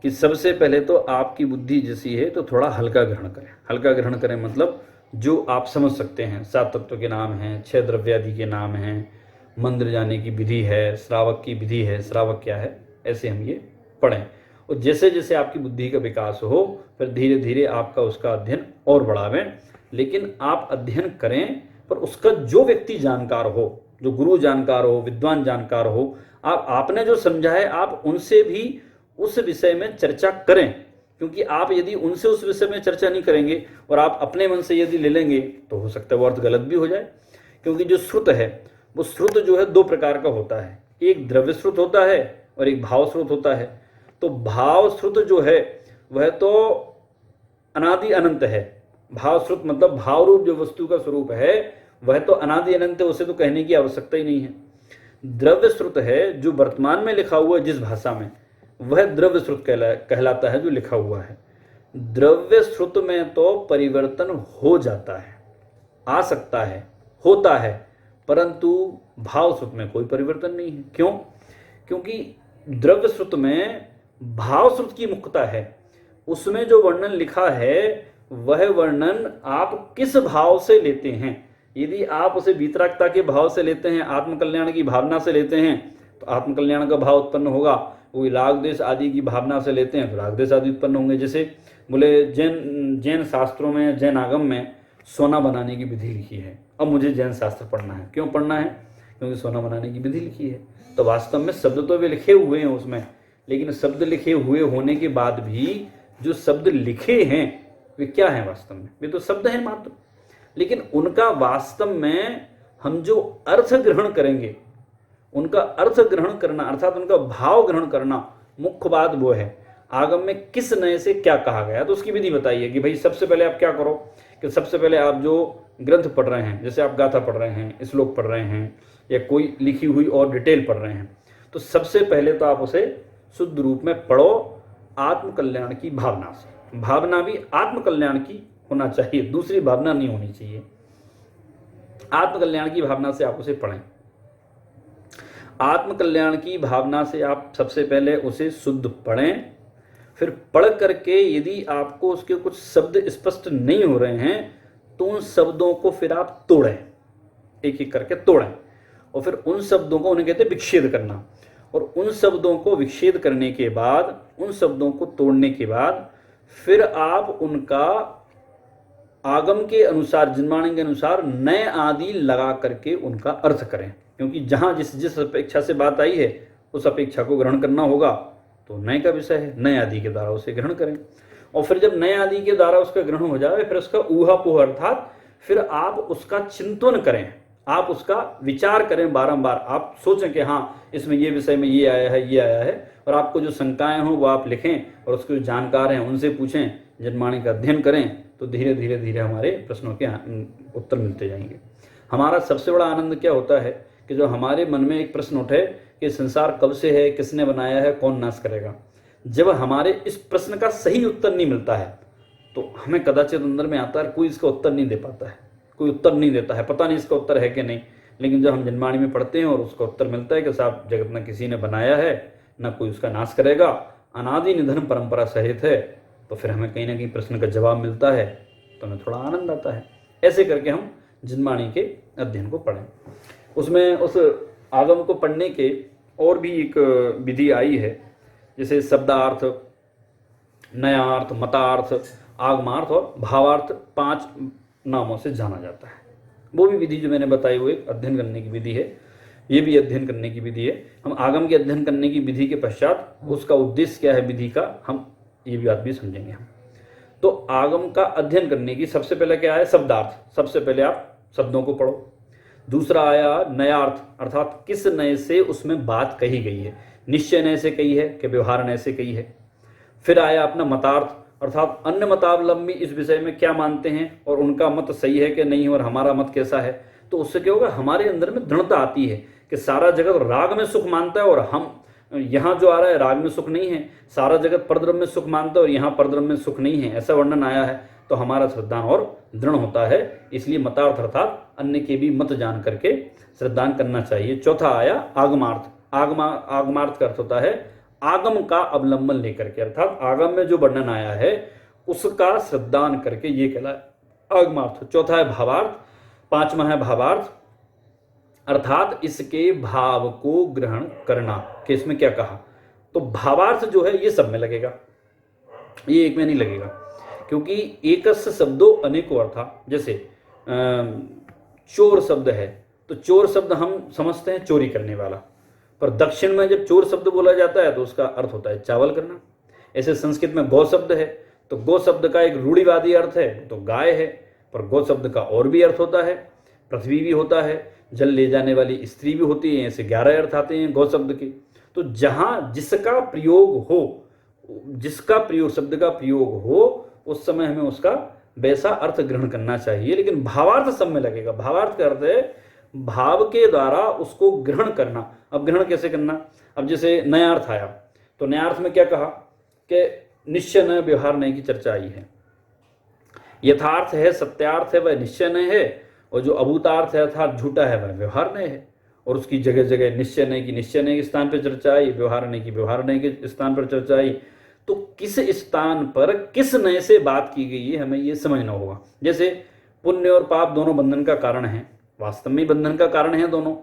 A: कि सबसे पहले तो आपकी बुद्धि जैसी है तो थोड़ा हल्का ग्रहण करें। हल्का ग्रहण करें मतलब जो आप समझ सकते हैं। 7 तत्व के नाम हैं, 6 द्रव्य आदि के नाम हैं, मंदिर जाने की विधि है, श्रावक की विधि है, श्रावक क्या है, ऐसे हम ये पढ़ें। और जैसे जैसे आपकी बुद्धि का विकास हो फिर धीरे धीरे आपका उसका अध्ययन और बढ़ावें। लेकिन आप अध्ययन करें पर उसका जो व्यक्ति जानकार हो, जो गुरु जानकार हो, विद्वान जानकार हो, आपने जो समझा है आप उनसे भी उस विषय में चर्चा करें। क्योंकि आप यदि उनसे उस विषय में चर्चा नहीं करेंगे और आप अपने मन से यदि ले लेंगे तो हो सकता है वो अर्थ गलत भी हो जाए। क्योंकि जो श्रुत है वो श्रुत जो है 2 प्रकार का होता है, एक द्रव्य श्रुत होता है और एक भाव श्रुत होता है। तो भाव श्रुत जो है वह तो अनादि अनंत है। भाव श्रुत मतलब भाव रूप जो वस्तु का स्वरूप है वह तो अनादि अनंत है, उसे तो कहने की आवश्यकता ही नहीं है। द्रव्य श्रुत है जो वर्तमान में लिखा हुआ है जिस भाषा में, वह द्रव्य श्रुत कहलाता है जो लिखा हुआ है। द्रव्य श्रुत में तो परिवर्तन हो जाता है, आ सकता है, होता है, परंतु भाव श्रुत में कोई परिवर्तन नहीं है। क्यों? क्योंकि द्रव्य श्रुत में भाव श्रुत की मुख्यता है। उसमें जो वर्णन लिखा है वह वर्णन आप किस भाव से लेते हैं। यदि आप उसे वीतरागता के भाव से लेते हैं, आत्मकल्याण की भावना से लेते हैं तो आत्मकल्याण का भाव उत्पन्न होगा। कोई राग द्वेष आदि की भावना से लेते हैं तो राग द्वेष आदि उत्पन्न होंगे। जैसे बोले जैन शास्त्रों में, जैन आगम में सोना बनाने की विधि लिखी है। अब मुझे जैन शास्त्र पढ़ना है। क्यों पढ़ना है? क्योंकि सोना बनाने की विधि लिखी है। तो वास्तव में शब्द तो वे लिखे हुए हैं उसमें, लेकिन शब्द लिखे हुए होने के बाद भी जो शब्द लिखे हैं वे क्या हैं वास्तव में? वे तो शब्द हैं मात्र। लेकिन उनका वास्तव में हम जो अर्थ ग्रहण करेंगे, उनका अर्थ ग्रहण करना अर्थात उनका भाव ग्रहण करना, मुख्य बात वो है। आगम में किस नए से क्या कहा गया तो उसकी विधि बताइए कि भाई सबसे पहले आप क्या करो कि सबसे पहले आप जो ग्रंथ पढ़ रहे हैं, जैसे आप गाथा पढ़ रहे हैं, श्लोक पढ़ रहे हैं या कोई लिखी हुई और डिटेल पढ़ रहे हैं, तो सबसे पहले तो आप उसे शुद्ध रूप में पढ़ो आत्मकल्याण की भावना से। भावना भी आत्मकल्याण की होना चाहिए, दूसरी भावना नहीं होनी चाहिए। आत्मकल्याण की भावना से आप उसे पढ़ें। आत्मकल्याण की भावना से आप सबसे पहले उसे शुद्ध पढ़ें। फिर पढ़ करके यदि आपको उसके कुछ शब्द स्पष्ट नहीं हो रहे हैं तो उन शब्दों को फिर आप तोड़ें, एक एक करके तोड़ें। और फिर उन शब्दों को, उन्हें कहते हैं विच्छेद करना। और उन शब्दों को विच्छेद करने के बाद, उन शब्दों को तोड़ने के बाद फिर आप उनका आगम के अनुसार, जिनवाणी के अनुसार नए आदि लगा करके उनका अर्थ करें। क्योंकि जहां जिस अपेक्षा से बात आई है उस अपेक्षा को ग्रहण करना होगा, तो नए का विषय है, नए आदि के द्वारा उसे ग्रहण करें। और फिर जब नए आदि के द्वारा उसका ग्रहण हो जाए फिर उसका ऊहापोह अर्थात फिर आप उसका चिंतन करें, आप उसका विचार करें बारंबार। आप सोचें कि हाँ इसमें ये विषय में ये आया है, ये आया है, और आपको जो शंकाएं हो वो आप लिखें और उसके जो जानकार हैं उनसे पूछें, जिनवाणी का अध्ययन करें, तो धीरे धीरे धीरे हमारे प्रश्नों के उत्तर मिलते जाएंगे। हमारा सबसे बड़ा आनंद क्या होता है कि जो हमारे मन में एक प्रश्न उठे कि संसार कब से है, किसने बनाया है, कौन नाश करेगा, जब हमारे इस प्रश्न का सही उत्तर नहीं मिलता है तो हमें कदाचित अंदर में आता है कोई इसका उत्तर नहीं दे पाता है, कोई उत्तर नहीं देता है, पता नहीं इसका उत्तर है कि नहीं। लेकिन जब हम जिनवाणी में पढ़ते हैं और उसका उत्तर मिलता है कि साहब जगत न किसी ने बनाया है, न कोई उसका नाश करेगा, अनादि निधन परंपरा सहित है, तो फिर हमें कहीं ना कहीं प्रश्न का जवाब मिलता है तो हमें थोड़ा आनंद आता है। ऐसे करके हम जिनवाणी के अध्ययन को पढ़ें। उसमें उस आगम को पढ़ने के और भी एक विधि आई है, जैसे शब्दार्थ, नयार्थ, मतार्थ, आगमार्थ और भावार्थ 5 नामों से जाना जाता है। वो भी विधि जो मैंने बताई वो एक अध्ययन करने की विधि है, ये भी अध्ययन करने की विधि है। हम आगम के अध्ययन करने की विधि के पश्चात उसका उद्देश्य क्या है विधि का, हम ये भी बात भी समझेंगे हम। तो आगम का अध्ययन करने की सबसे पहले क्या है? शब्दार्थ। सबसे पहले आप शब्दों को पढ़ो। दूसरा आया नयार्थ, अर्थात किस नए से उसमें बात कही गई है, निश्चय नए से कही है कि व्यवहार नए से कही है। फिर आया अपना मतार्थ, अर्थात अन्य मतावलंबी इस विषय में क्या मानते हैं और उनका मत सही है कि नहीं और हमारा मत कैसा है। तो उससे क्या होगा, हमारे अंदर में दृढ़ता आती है कि सारा जगत राग में सुख मानता है और यहाँ जो आ रहा है राग में सुख नहीं है, सारा जगत परद्रव्य में सुख मानता है और यहाँ परद्रव्य में सुख नहीं है, ऐसा वर्णन आया है, तो हमारा श्रद्धान और दृढ़ होता है। इसलिए मतार्थ अर्थात अन्य के भी मत जान करके श्रद्धान करना चाहिए। चौथा आया आगमार्थ। आगमार्थ का अर्थ होता है आगम का अवलंबन लेकर के, अर्थात आगम में जो वर्णन आया है उसका श्रद्धान करके, ये कहलाए आगमार्थ। चौथा है भावार्थ। पांचवा है भावार्थ, अर्थात इसके भाव को ग्रहण करना। कि इसमें क्या कहा, तो भावार्थ जो है ये सब में लगेगा, ये एक में नहीं लगेगा, क्योंकि एकस्य शब्दों अनेकों अर्था। जैसे चोर शब्द है, तो चोर शब्द हम समझते हैं चोरी करने वाला, पर दक्षिण में जब चोर शब्द बोला जाता है तो उसका अर्थ होता है चावल करना। ऐसे संस्कृत में गौ शब्द है, तो गौ शब्द का एक रूढ़िवादी अर्थ है तो गाय है, पर गौ शब्द का और भी अर्थ होता है, पृथ्वी भी होता है, जल ले जाने वाली स्त्री भी होती है। ऐसे 11 अर्थ आते हैं गौ शब्द के। तो जहां जिसका प्रयोग हो, जिसका प्रयोग, शब्द का प्रयोग हो, उस समय हमें उसका वैसा अर्थ ग्रहण करना चाहिए। लेकिन भावार्थ सब में लगेगा। भावार्थ का अर्थ है भाव के द्वारा उसको ग्रहण करना। अब ग्रहण कैसे करना, अब जैसे नया अर्थ आया, तो नया अर्थ में क्या कहा कि निश्चय न व्यवहार नहीं की चर्चा आई है। यथार्थ है, सत्यार्थ है, वह निश्चय नहीं है, और जो अभूतार्थ है अर्थात झूठा है वह व्यवहार नहीं है। और उसकी जगह जगह निश्चय नहीं की निश्चय नहीं के स्थान पर चर्चा आई, व्यवहार नहीं की व्यवहार नहीं के स्थान पर चर्चा आई। तो किस स्थान पर किस नए से बात की गई है हमें ये समझना होगा। जैसे पुण्य और पाप दोनों बंधन का कारण है, वास्तव में बंधन का कारण है दोनों,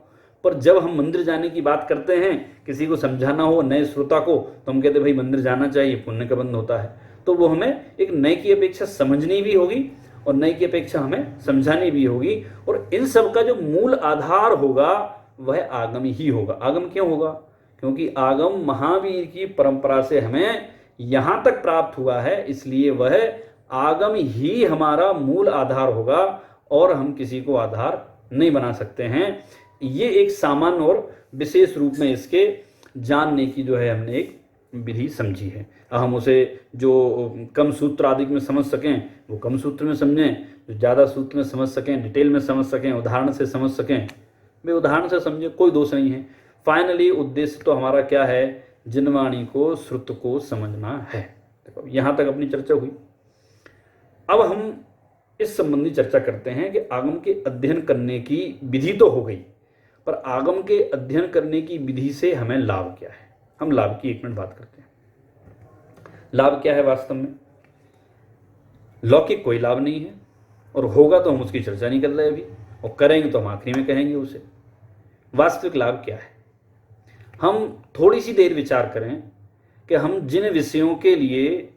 A: पर जब हम मंदिर जाने की बात करते हैं, किसी को समझाना हो नए श्रोता को, तो हम कहते भाई मंदिर जाना चाहिए, पुण्य का बंध होता है। तो वो हमें एक नए की अपेक्षा समझनी भी होगी और नए की अपेक्षा हमें समझानी भी होगी। और इन सब का जो मूल आधार होगा वह आगम ही होगा। आगम क्यों होगा, क्योंकि आगम महावीर की परंपरा से हमें यहाँ तक प्राप्त हुआ है, इसलिए वह आगम ही हमारा मूल आधार होगा और हम किसी को आधार नहीं बना सकते हैं। ये एक सामान्य और विशेष रूप में इसके जानने की जो है हमने एक विधि समझी है। हम उसे जो कम सूत्र आदि में समझ सकें वो कम सूत्र में समझें, जो ज़्यादा सूत्र में समझ सकें, डिटेल में समझ सकें, उदाहरण से समझ सकें, वे उदाहरण से समझे, कोई दोष नहीं है। फाइनली उद्देश्य तो हमारा क्या है, जिनवाणी को, श्रुत को समझना है। देखो यहाँ तक अपनी चर्चा हुई। अब हम इस संबंधी चर्चा करते हैं कि आगम के अध्ययन करने की विधि तो हो गई, पर आगम के अध्ययन करने की विधि से हमें लाभ क्या है। हम लाभ की 1 मिनट बात करते हैं। लाभ क्या है वास्तव में, लौकिक कोई लाभ नहीं है, और होगा तो हम उसकी चर्चा नहीं कर रहे अभी, और करेंगे तो हम आखिरी में कहेंगे उसे। वास्तविक लाभ क्या है, हम थोड़ी सी देर विचार करें कि हम जिन विषयों के लिए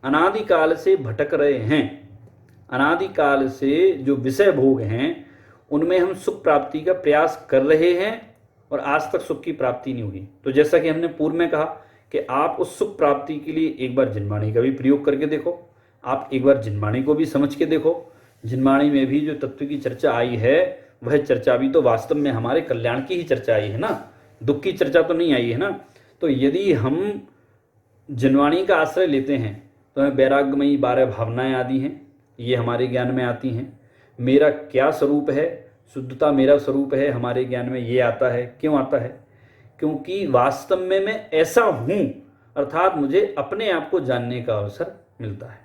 A: अनादिकाल से भटक रहे हैं, अनादिकाल से जो विषय भोग हैं उनमें हम सुख प्राप्ति का प्रयास कर रहे हैं और आज तक सुख की प्राप्ति नहीं हुई। तो जैसा कि हमने पूर्व में कहा कि आप उस सुख प्राप्ति के लिए एक बार जिनवाणी का भी प्रयोग करके देखो, आप एक बार जिनवाणी को भी समझ के देखो। जिनवाणी में भी जो तत्व की चर्चा आई है वह चर्चा भी तो वास्तव में हमारे कल्याण की ही चर्चा आई है ना, दुख की चर्चा तो नहीं आई है ना। तो यदि हम जिनवाणी का आश्रय लेते हैं तो हमें वैराग्यमयी 12 भावनाएं आदि हैं, ये हमारे ज्ञान में आती हैं। मेरा क्या स्वरूप है, शुद्धता मेरा स्वरूप है, हमारे ज्ञान में ये आता है। क्यों आता है, क्योंकि वास्तव में मैं ऐसा हूं, अर्थात मुझे अपने आप को जानने का अवसर मिलता है।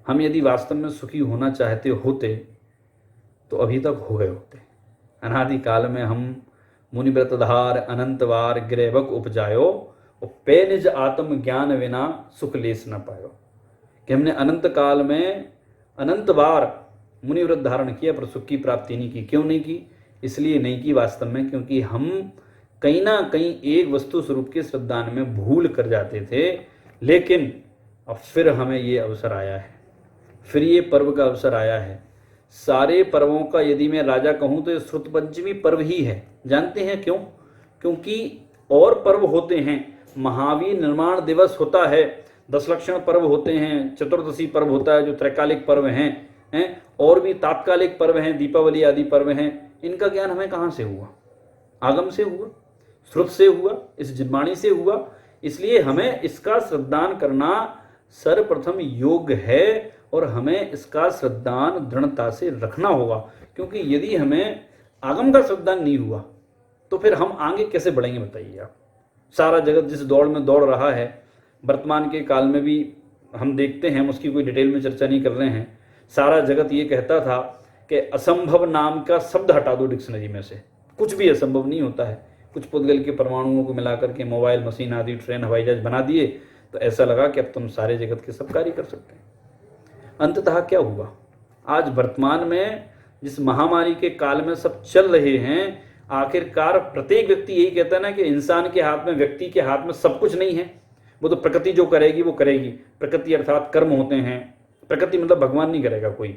A: हम यदि वास्तव में सुखी होना चाहते होते तो अभी तक हो गए होते। अनादिकाल में हम मुनिव्रतधार अनंतवार ग्रैवक उपजायो और पे निज आत्म ज्ञान बिना सुख लेस न पायो, कि हमने अनंत काल में अनंत बार मुनिव्रत धारण किया पर सुख की प्राप्ति नहीं की। क्यों नहीं की, इसलिए नहीं की वास्तव में क्योंकि हम कहीं ना कहीं एक वस्तु स्वरूप के श्रद्धान में भूल कर जाते थे। लेकिन अब फिर हमें ये अवसर आया है, फिर ये पर्व का अवसर आया है। सारे पर्वों का यदि मैं राजा कहूँ तो ये श्रुत पंचमी पर्व ही है। जानते हैं क्यों, क्योंकि और पर्व होते हैं, महावीर निर्माण दिवस होता है, 10 लक्षण पर्व होते हैं, चतुर्दशी पर्व होता है जो त्रैकालिक पर्व हैं, और भी तात्कालिक पर्व हैं, दीपावली आदि पर्व हैं। इनका ज्ञान हमें कहाँ से हुआ, आगम से हुआ, श्रुत से हुआ, इस जिनवाणी से हुआ। इसलिए हमें इसका श्रद्धान करना सर्वप्रथम योग्य है और हमें इसका श्रद्धान दृढ़ता से रखना होगा। क्योंकि यदि हमें आगम का श्रद्धान नहीं हुआ तो फिर हम आगे कैसे बढ़ेंगे बताइए आप। सारा जगत जिस दौड़ में दौड़ रहा है, वर्तमान के काल में भी हम देखते हैं, हम उसकी कोई डिटेल में चर्चा नहीं कर रहे हैं। सारा जगत ये कहता था कि असंभव नाम का शब्द हटा दो डिक्शनरी में से, कुछ भी असंभव नहीं होता है। कुछ पुद्गल के परमाणुओं को मिलाकर के मोबाइल, मशीन आदि, ट्रेन, हवाई जहाज बना दिए, तो ऐसा लगा कि अब तुम सारे जगत के सब कार्य कर सकते हैं। अंततः क्या हुआ, आज वर्तमान में जिस महामारी के काल में सब चल रहे हैं, आखिरकार प्रत्येक व्यक्ति यही कहता है ना कि इंसान के हाथ में, व्यक्ति के हाथ में सब कुछ नहीं है। वो तो प्रकृति जो करेगी वो करेगी। प्रकृति अर्थात कर्म होते हैं। प्रकृति मतलब भगवान नहीं करेगा कोई।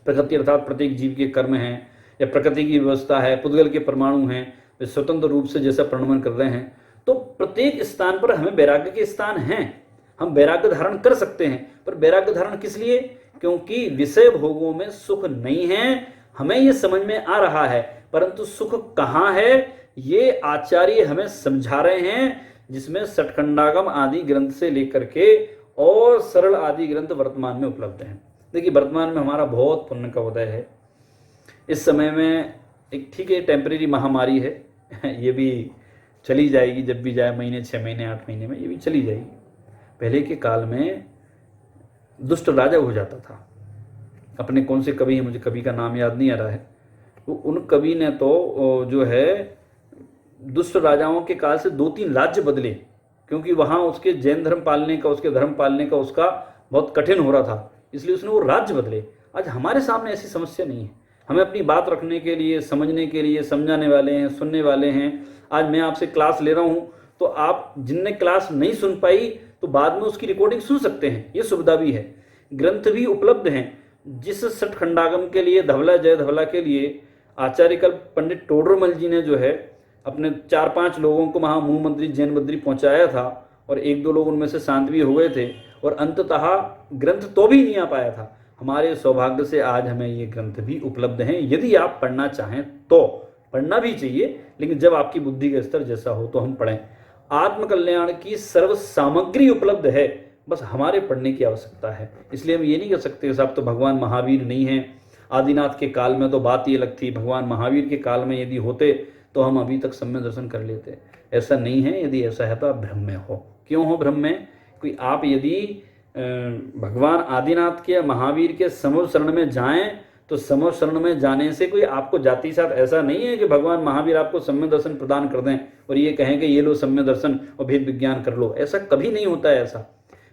A: प्रकृति अर्थात प्रत्येक जीव के कर्म हैं या प्रकृति की व्यवस्था है। पुद्गल के परमाणु हैं, वे स्वतंत्र रूप से जैसा प्रणमन कर रहे हैं। तो प्रत्येक स्थान पर हमें वैराग्य के स्थान हैं, हम वैराग्य धारण कर सकते हैं। पर वैराग्य धारण किस लिए? क्योंकि विषय भोगों में सुख नहीं है, हमें यह समझ में आ रहा है, परंतु सुख कहाँ है ये आचार्य हमें समझा रहे हैं, जिसमें सठखंडागम आदि ग्रंथ से लेकर के और सरल आदि ग्रंथ वर्तमान में उपलब्ध हैं। देखिए, वर्तमान में हमारा बहुत पुण्य का उदय है। इस समय में एक ठीक है टेम्परेरी महामारी है, ये भी चली जाएगी, जब भी जाए, महीने, 6 महीने, 8 महीने में ये भी चली जाएगी। पहले के काल में दुष्ट राजा हो जाता था, अपने कौन से कवि हैं, मुझे कवि का नाम याद नहीं आ रहा है, तो उन कवि ने तो जो है दुष्ट राजाओं के काल से 2-3 राज्य बदले, क्योंकि वहाँ उसके जैन धर्म पालने का, उसके धर्म पालने का उसका बहुत कठिन हो रहा था, इसलिए उसने वो राज्य बदले। आज हमारे सामने ऐसी समस्या नहीं है, हमें अपनी बात रखने के लिए, समझने के लिए समझाने वाले हैं, सुनने वाले हैं। आज मैं आपसे क्लास ले रहा हूँ, तो आप जिनने क्लास नहीं सुन पाई तो बाद में उसकी रिकॉर्डिंग सुन सकते हैं, ये सुविधा भी है। ग्रंथ भी उपलब्ध हैं। जिस सठखंडागम के लिए, धवला जय धवला के लिए आचार्य कल पंडित टोडरमल जी ने जो है अपने 4-5 लोगों को वहाँ मूल मंत्री, जैन बद्री पहुँचाया था, और 1-2 लोग उनमें से शांत भी हो गए थे, और अंततः ग्रंथ तो भी नहीं आ पाया था। हमारे सौभाग्य से आज हमें ये ग्रंथ भी उपलब्ध हैं। यदि आप पढ़ना चाहें तो पढ़ना भी चाहिए, लेकिन जब आपकी बुद्धि का स्तर जैसा हो तो हम पढ़ें। आत्मकल्याण की सर्व सामग्री उपलब्ध है, बस हमारे पढ़ने की आवश्यकता है। इसलिए हम ये नहीं कह सकते साहब तो भगवान महावीर नहीं हैं। आदिनाथ के काल में तो बात ये अलग थी, भगवान महावीर के काल में यदि होते तो हम अभी तक सम्यक दर्शन कर लेते। ऐसा नहीं है। यदि ऐसा है तो आप भ्रम में हो। क्यों हो भ्रम में? कोई आप यदि भगवान आदिनाथ के, महावीर के समूह शरण में जाएं तो समूह शरण में जाने से कोई आपको जाति साथ ऐसा नहीं है कि भगवान महावीर आपको सम्यक दर्शन प्रदान कर दें और ये कहें कि ये लो सम्यक दर्शन और भेद विज्ञान कर लो। ऐसा कभी नहीं होता है। ऐसा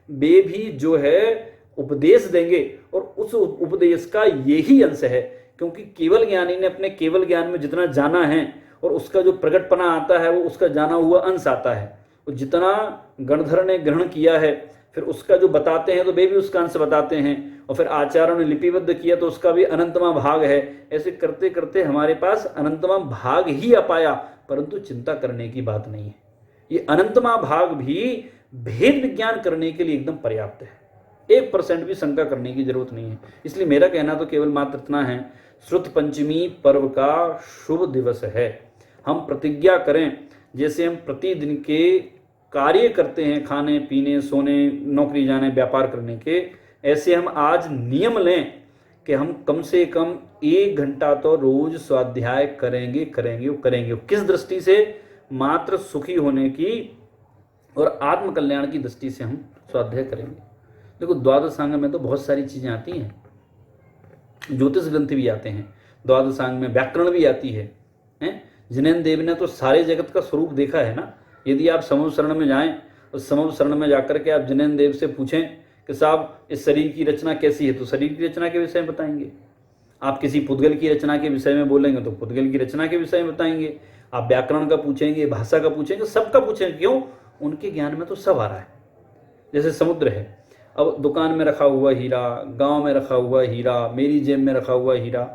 A: वे भी जो है उपदेश देंगे, और उस उपदेश का यही अंश है, क्योंकि केवल ज्ञानी ने अपने केवल ज्ञान में जितना जाना है और उसका जो प्रकटपना आता है वो उसका जाना हुआ अंश आता है। और जितना गणधर ने ग्रहण किया है फिर उसका जो बताते हैं तो वे भी उसका अंश बताते हैं, और फिर आचार्यों ने लिपिबद्ध किया तो उसका भी अनंतमा भाग है। ऐसे करते करते हमारे पास अनंतमा भाग ही आ पाया, परंतु चिंता करने की बात नहीं है। ये अनंतमा भाग भी भेद विज्ञान करने के लिए एकदम पर्याप्त है। 1% भी शंका करने की जरूरत नहीं है। इसलिए मेरा कहना तो केवल मात्र इतना है, श्रुत पंचमी पर्व का शुभ दिवस है। हम प्रतिज्ञा करें, जैसे हम प्रतिदिन के कार्य करते हैं, खाने पीने, सोने, नौकरी जाने, व्यापार करने के, ऐसे हम आज नियम लें कि हम कम से कम 1 घंटा तो रोज स्वाध्याय करेंगे। किस दृष्टि से? मात्र सुखी होने की और आत्मकल्याण की दृष्टि से हम स्वाध्याय करेंगे। देखो, द्वादशांग में तो बहुत सारी चीजें आती हैं, ज्योतिष ग्रंथ भी आते हैं, द्वादशांग में व्याकरण भी आती है। जिनेन्द्र देव ने तो सारे जगत का स्वरूप देखा है ना। यदि आप समूह शरण में जाएं और समूह शरण में जाकर के आप जिनेन्द्र देव से पूछें कि साहब इस शरीर की रचना कैसी है, तो शरीर की रचना के विषय में बताएंगे। आप किसी पुद्गल की रचना के विषय में बोलेंगे तो पुद्गल की रचना के विषय में बताएंगे। आप व्याकरण का पूछेंगे, भाषा का पूछेंगे, सबका पूछेंगे। क्यों? उनके ज्ञान में तो सब आ रहा है। जैसे समुद्र है, अब दुकान में रखा हुआ हीरा, गांव में रखा हुआ हीरा, मेरी जेब में रखा हुआ हीरा,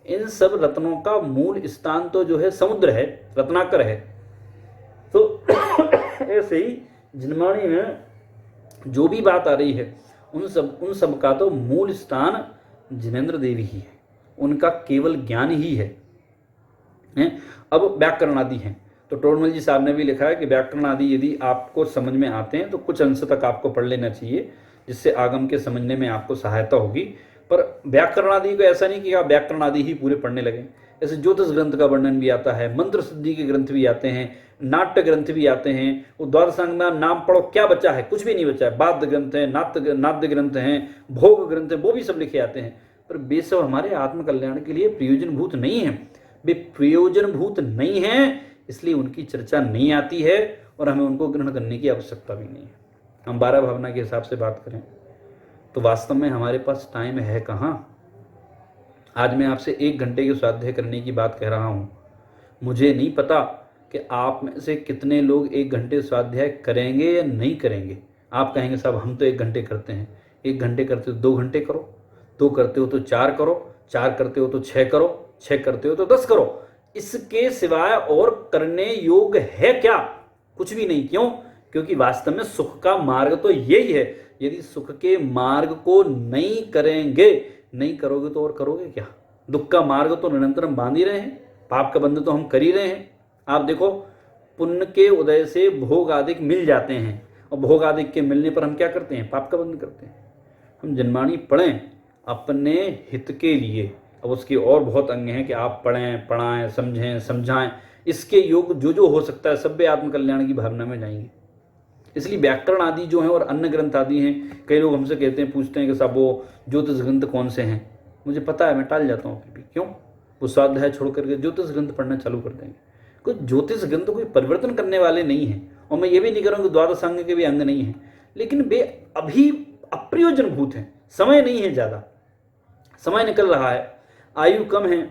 A: इन सब रत्नों का मूल स्थान तो जो है समुद्र है, रत्नाकर है। तो ऐसे ही जिनवाणी में जो भी बात आ रही है उन सब का तो मूल स्थान जिनेन्द्र देवी ही है, उनका केवल ज्ञान ही है। अब व्याकरण आदि हैं तो टोडरमल जी साहब ने भी लिखा है कि व्याकरण आदि यदि आपको समझ में आते हैं तो कुछ अंश तक आपको पढ़ लेना चाहिए, जिससे आगम के समझने में आपको सहायता होगी। पर व्याकरण आदि को ऐसा नहीं कि आप व्याकरण आदि ही पूरे पढ़ने लगें। ऐसे ज्योतिष ग्रंथ का वर्णन भी आता है, मंत्र सिद्धि के ग्रंथ भी आते हैं, नाट्य ग्रंथ भी आते हैं। वो द्वादशांग में नाम पढ़ो, क्या बचा है? कुछ भी नहीं बचा है। वाद्य ग्रंथ है, नाट्य ग्रंथ हैं, भोग ग्रंथ है, वो भी सब लिखे आते हैं। पर वे सब हमारे आत्मकल्याण के लिए प्रयोजनभूत नहीं है। वे प्रयोजनभूत नहीं है, इसलिए उनकी चर्चा नहीं आती है और हमें उनको ग्रहण करने की आवश्यकता भी नहीं है। हम 12 भावना के हिसाब से बात करें तो वास्तव में हमारे पास टाइम है कहाँ। आज मैं आपसे 1 घंटे के स्वाध्याय करने की बात कह रहा हूँ। मुझे नहीं पता कि आप में से कितने लोग 1 घंटे स्वाध्याय करेंगे या नहीं करेंगे। आप कहेंगे साहब हम तो 1 घंटे करते हैं। 1 घंटे करते हो 2 घंटे करो, 2 करते हो तो 4 करो, 4 करते हो तो 6 करो, 6 करते हो तो 10 करो। इसके सिवाय और करने योग्य है क्या? कुछ भी नहीं। क्यों? क्योंकि वास्तव में सुख का मार्ग तो यही है। यदि सुख के मार्ग को नहीं करेंगे, नहीं करोगे तो और करोगे क्या? दुख का मार्ग तो निरंतर हम बांध ही रहे हैं, पाप का बंधन तो हम कर ही रहे हैं। आप देखो, पुण्य के उदय से भोग आदि मिल जाते हैं और भोग आदि के मिलने पर हम क्या करते हैं? पाप का बंधन करते हैं। हम जनवाणी पढ़ें अपने हित के लिए। अब उसके और बहुत अंग हैं कि आप पढ़ें, पढ़ाएं, समझें, समझाएं। इसके योग जो जो हो सकता है सब वे आत्मकल्याण की भावना में जाएंगे। इसलिए व्याकरण आदि जो हैं और अन्य ग्रंथ आदि हैं, कई लोग हमसे कहते हैं, पूछते हैं कि साहब वो ज्योतिष ग्रंथ कौन से हैं। मुझे पता है, मैं टाल जाता हूँ फिर भी। क्यों? वो स्वाध्याय छोड़ करके ज्योतिष ग्रंथ पढ़ना चालू कर देंगे। कोई ज्योतिष ग्रंथ कोई परिवर्तन करने वाले नहीं हैं। और मैं ये भी नहीं कह रहा हूँ कि द्वादश अंग के भी अंग नहीं हैं, लेकिन वे अभी अप्रयोजनभूत हैं। समय नहीं है, ज़्यादा समय निकल रहा है, आयु कम है,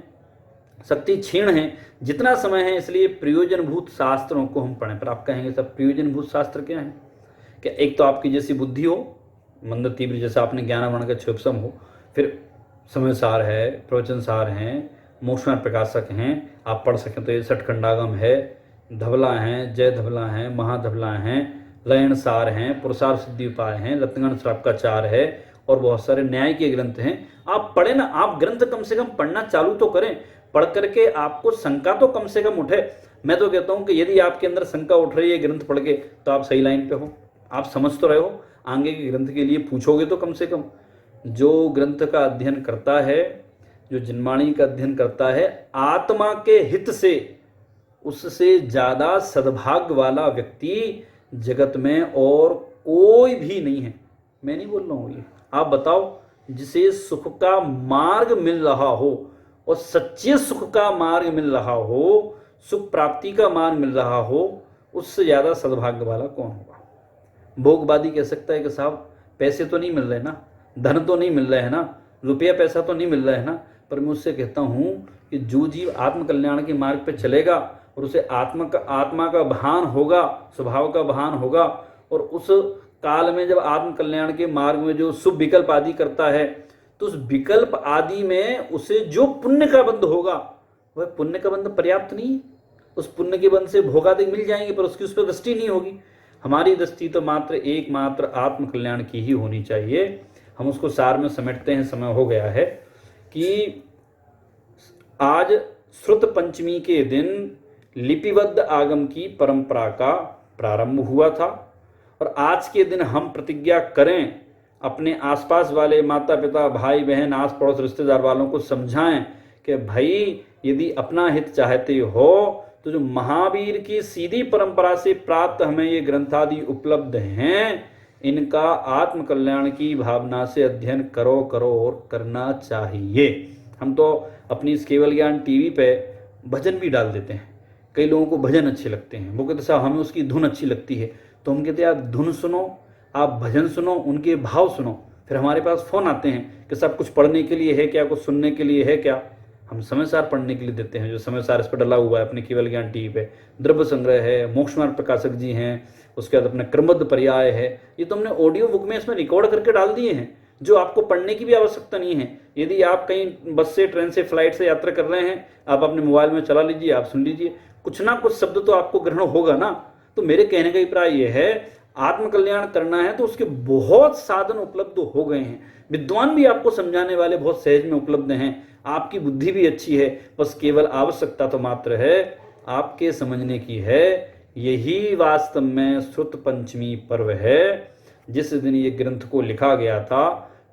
A: शक्ति क्षीण है, जितना समय है, इसलिए प्रयोजनभूत शास्त्रों को हम पढ़ें। पर आप कहेंगे सब प्रयोजनभूत शास्त्र क्या है? क्या एक तो आपकी जैसी बुद्धि हो, मंद तीव्र, जैसा आपने ज्ञानवर्ण का क्षोभसम हो, फिर समय सार है, प्रवचन सार हैं, मोक्षमार्ग प्रकाशक हैं, आप पढ़ सकें तो ये षटखंडागम है, धवला हैं, जय धवला हैं, महाधवला हैं, लयन सार हैं, पुरुषार्थ सिद्धि उपाय हैं, रत्नगण श्रावकाचार है और बहुत सारे न्याय के ग्रंथ हैं। आप पढ़े ना, आप ग्रंथ कम से कम पढ़ना चालू तो करें। पढ़ करके आपको शंका तो कम से कम उठे। मैं तो कहता हूं कि यदि आपके अंदर शंका उठ रही है ग्रंथ पढ़ के, तो आप सही लाइन पे हो, आप समझ तो रहे हो। आगे के ग्रंथ के लिए पूछोगे तो कम से कम। जो ग्रंथ का अध्ययन करता है, जो जनवाणी का अध्ययन करता है आत्मा के हित से, उससे ज्यादा सद्भाग्य वाला व्यक्ति जगत में और कोई भी नहीं है। मैं नहीं बोल रहा हूं ये, आप बताओ। जिसे सुख का मार्ग मिल रहा हो और सच्चे सुख का मार्ग मिल रहा हो, सुख प्राप्ति का मार्ग मिल रहा हो, उससे ज्यादा सद्भाग्य वाला कौन होगा? भोगवादी कह सकता है कि साहब पैसे तो नहीं मिल रहे ना, धन तो नहीं मिल रहे है ना, रुपया पैसा तो नहीं मिल रहा है ना। पर मैं उससे कहता हूं कि जो जीव आत्मकल्याण के मार्ग पे चलेगा और उसे आत्मा का भान होगा, स्वभाव का भान होगा, और उस काल में जब आत्मकल्याण के मार्ग में जो शुभ विकल्प आदि करता है, तो उस विकल्प आदि में उसे जो पुण्य का बंध होगा, वह पुण्य का बंध पर्याप्त नहीं है। उस पुण्य के बंध से भोगादि मिल जाएंगे, पर उसकी उस पर दृष्टि नहीं होगी। हमारी दृष्टि तो मात्र एकमात्र आत्मकल्याण की ही होनी चाहिए। हम उसको सार में समेटते हैं। समय हो गया है कि आज श्रुत पंचमी के दिन लिपिबद्ध आगम की परंपरा का प्रारंभ हुआ था, और आज के दिन हम प्रतिज्ञा करें, अपने आसपास वाले माता पिता, भाई बहन, आस पड़ोस, रिश्तेदार वालों को समझाएं कि भाई यदि अपना हित चाहते हो तो जो महावीर की सीधी परंपरा से प्राप्त हमें ये ग्रंथादि उपलब्ध हैं, इनका आत्मकल्याण की भावना से अध्ययन करो और करना चाहिए। हम तो अपनी इस केवल ज्ञान टीवी पे भजन भी डाल देते हैं। कई लोगों को भजन अच्छे लगते हैं, वो कहते साहब हमें उसकी धुन अच्छी लगती है। तो हम कहते हैं आप धुन सुनो, आप भजन सुनो, उनके भाव सुनो। फिर हमारे पास फ़ोन आते हैं कि सब कुछ पढ़ने के लिए है क्या, कुछ सुनने के लिए है क्या। हम समय सार पढ़ने के लिए देते हैं, जो समय सार इस पर डला हुआ है अपने केवल ज्ञान टीवी पे। द्रव्य संग्रह है, मोक्षमार्ग प्रकाशक जी हैं, उसके बाद अपना क्रमबद्ध पर्याय है। ये तो हमने ऑडियो बुक में इसमें रिकॉर्ड करके डाल दिए हैं, जो आपको पढ़ने की भी आवश्यकता नहीं है। यदि आप कहीं बस से, ट्रेन से, फ्लाइट से यात्रा कर रहे हैं, आप अपने मोबाइल में चला लीजिए, आप सुन लीजिए। कुछ ना कुछ शब्द तो आपको ग्रहण होगा ना। तो मेरे कहने का अभिप्राय यह है, आत्मकल्याण करना है तो उसके बहुत साधन उपलब्ध हो गए हैं। विद्वान भी आपको समझाने वाले बहुत सहज में उपलब्ध हैं। आपकी बुद्धि भी अच्छी है, बस केवल आवश्यकता तो मात्र है आपके समझने की है। यही वास्तव में श्रुत पंचमी पर्व है। जिस दिन ये ग्रंथ को लिखा गया था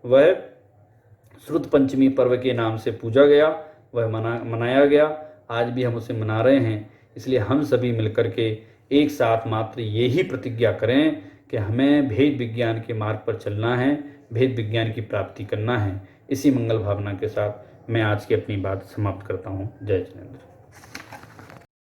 A: वह श्रुत पंचमी पर्व के नाम से पूजा गया। वह मनाया गया, आज भी हम उसे मना रहे हैं। इसलिए हम सभी मिलकर के एक साथ मात्र यही प्रतिज्ञा करें कि हमें भेद विज्ञान के मार्ग पर चलना है, भेद विज्ञान की प्राप्ति करना है। इसी मंगल भावना के साथ मैं आज की अपनी बात समाप्त करता हूँ। जय जिनेंद्र।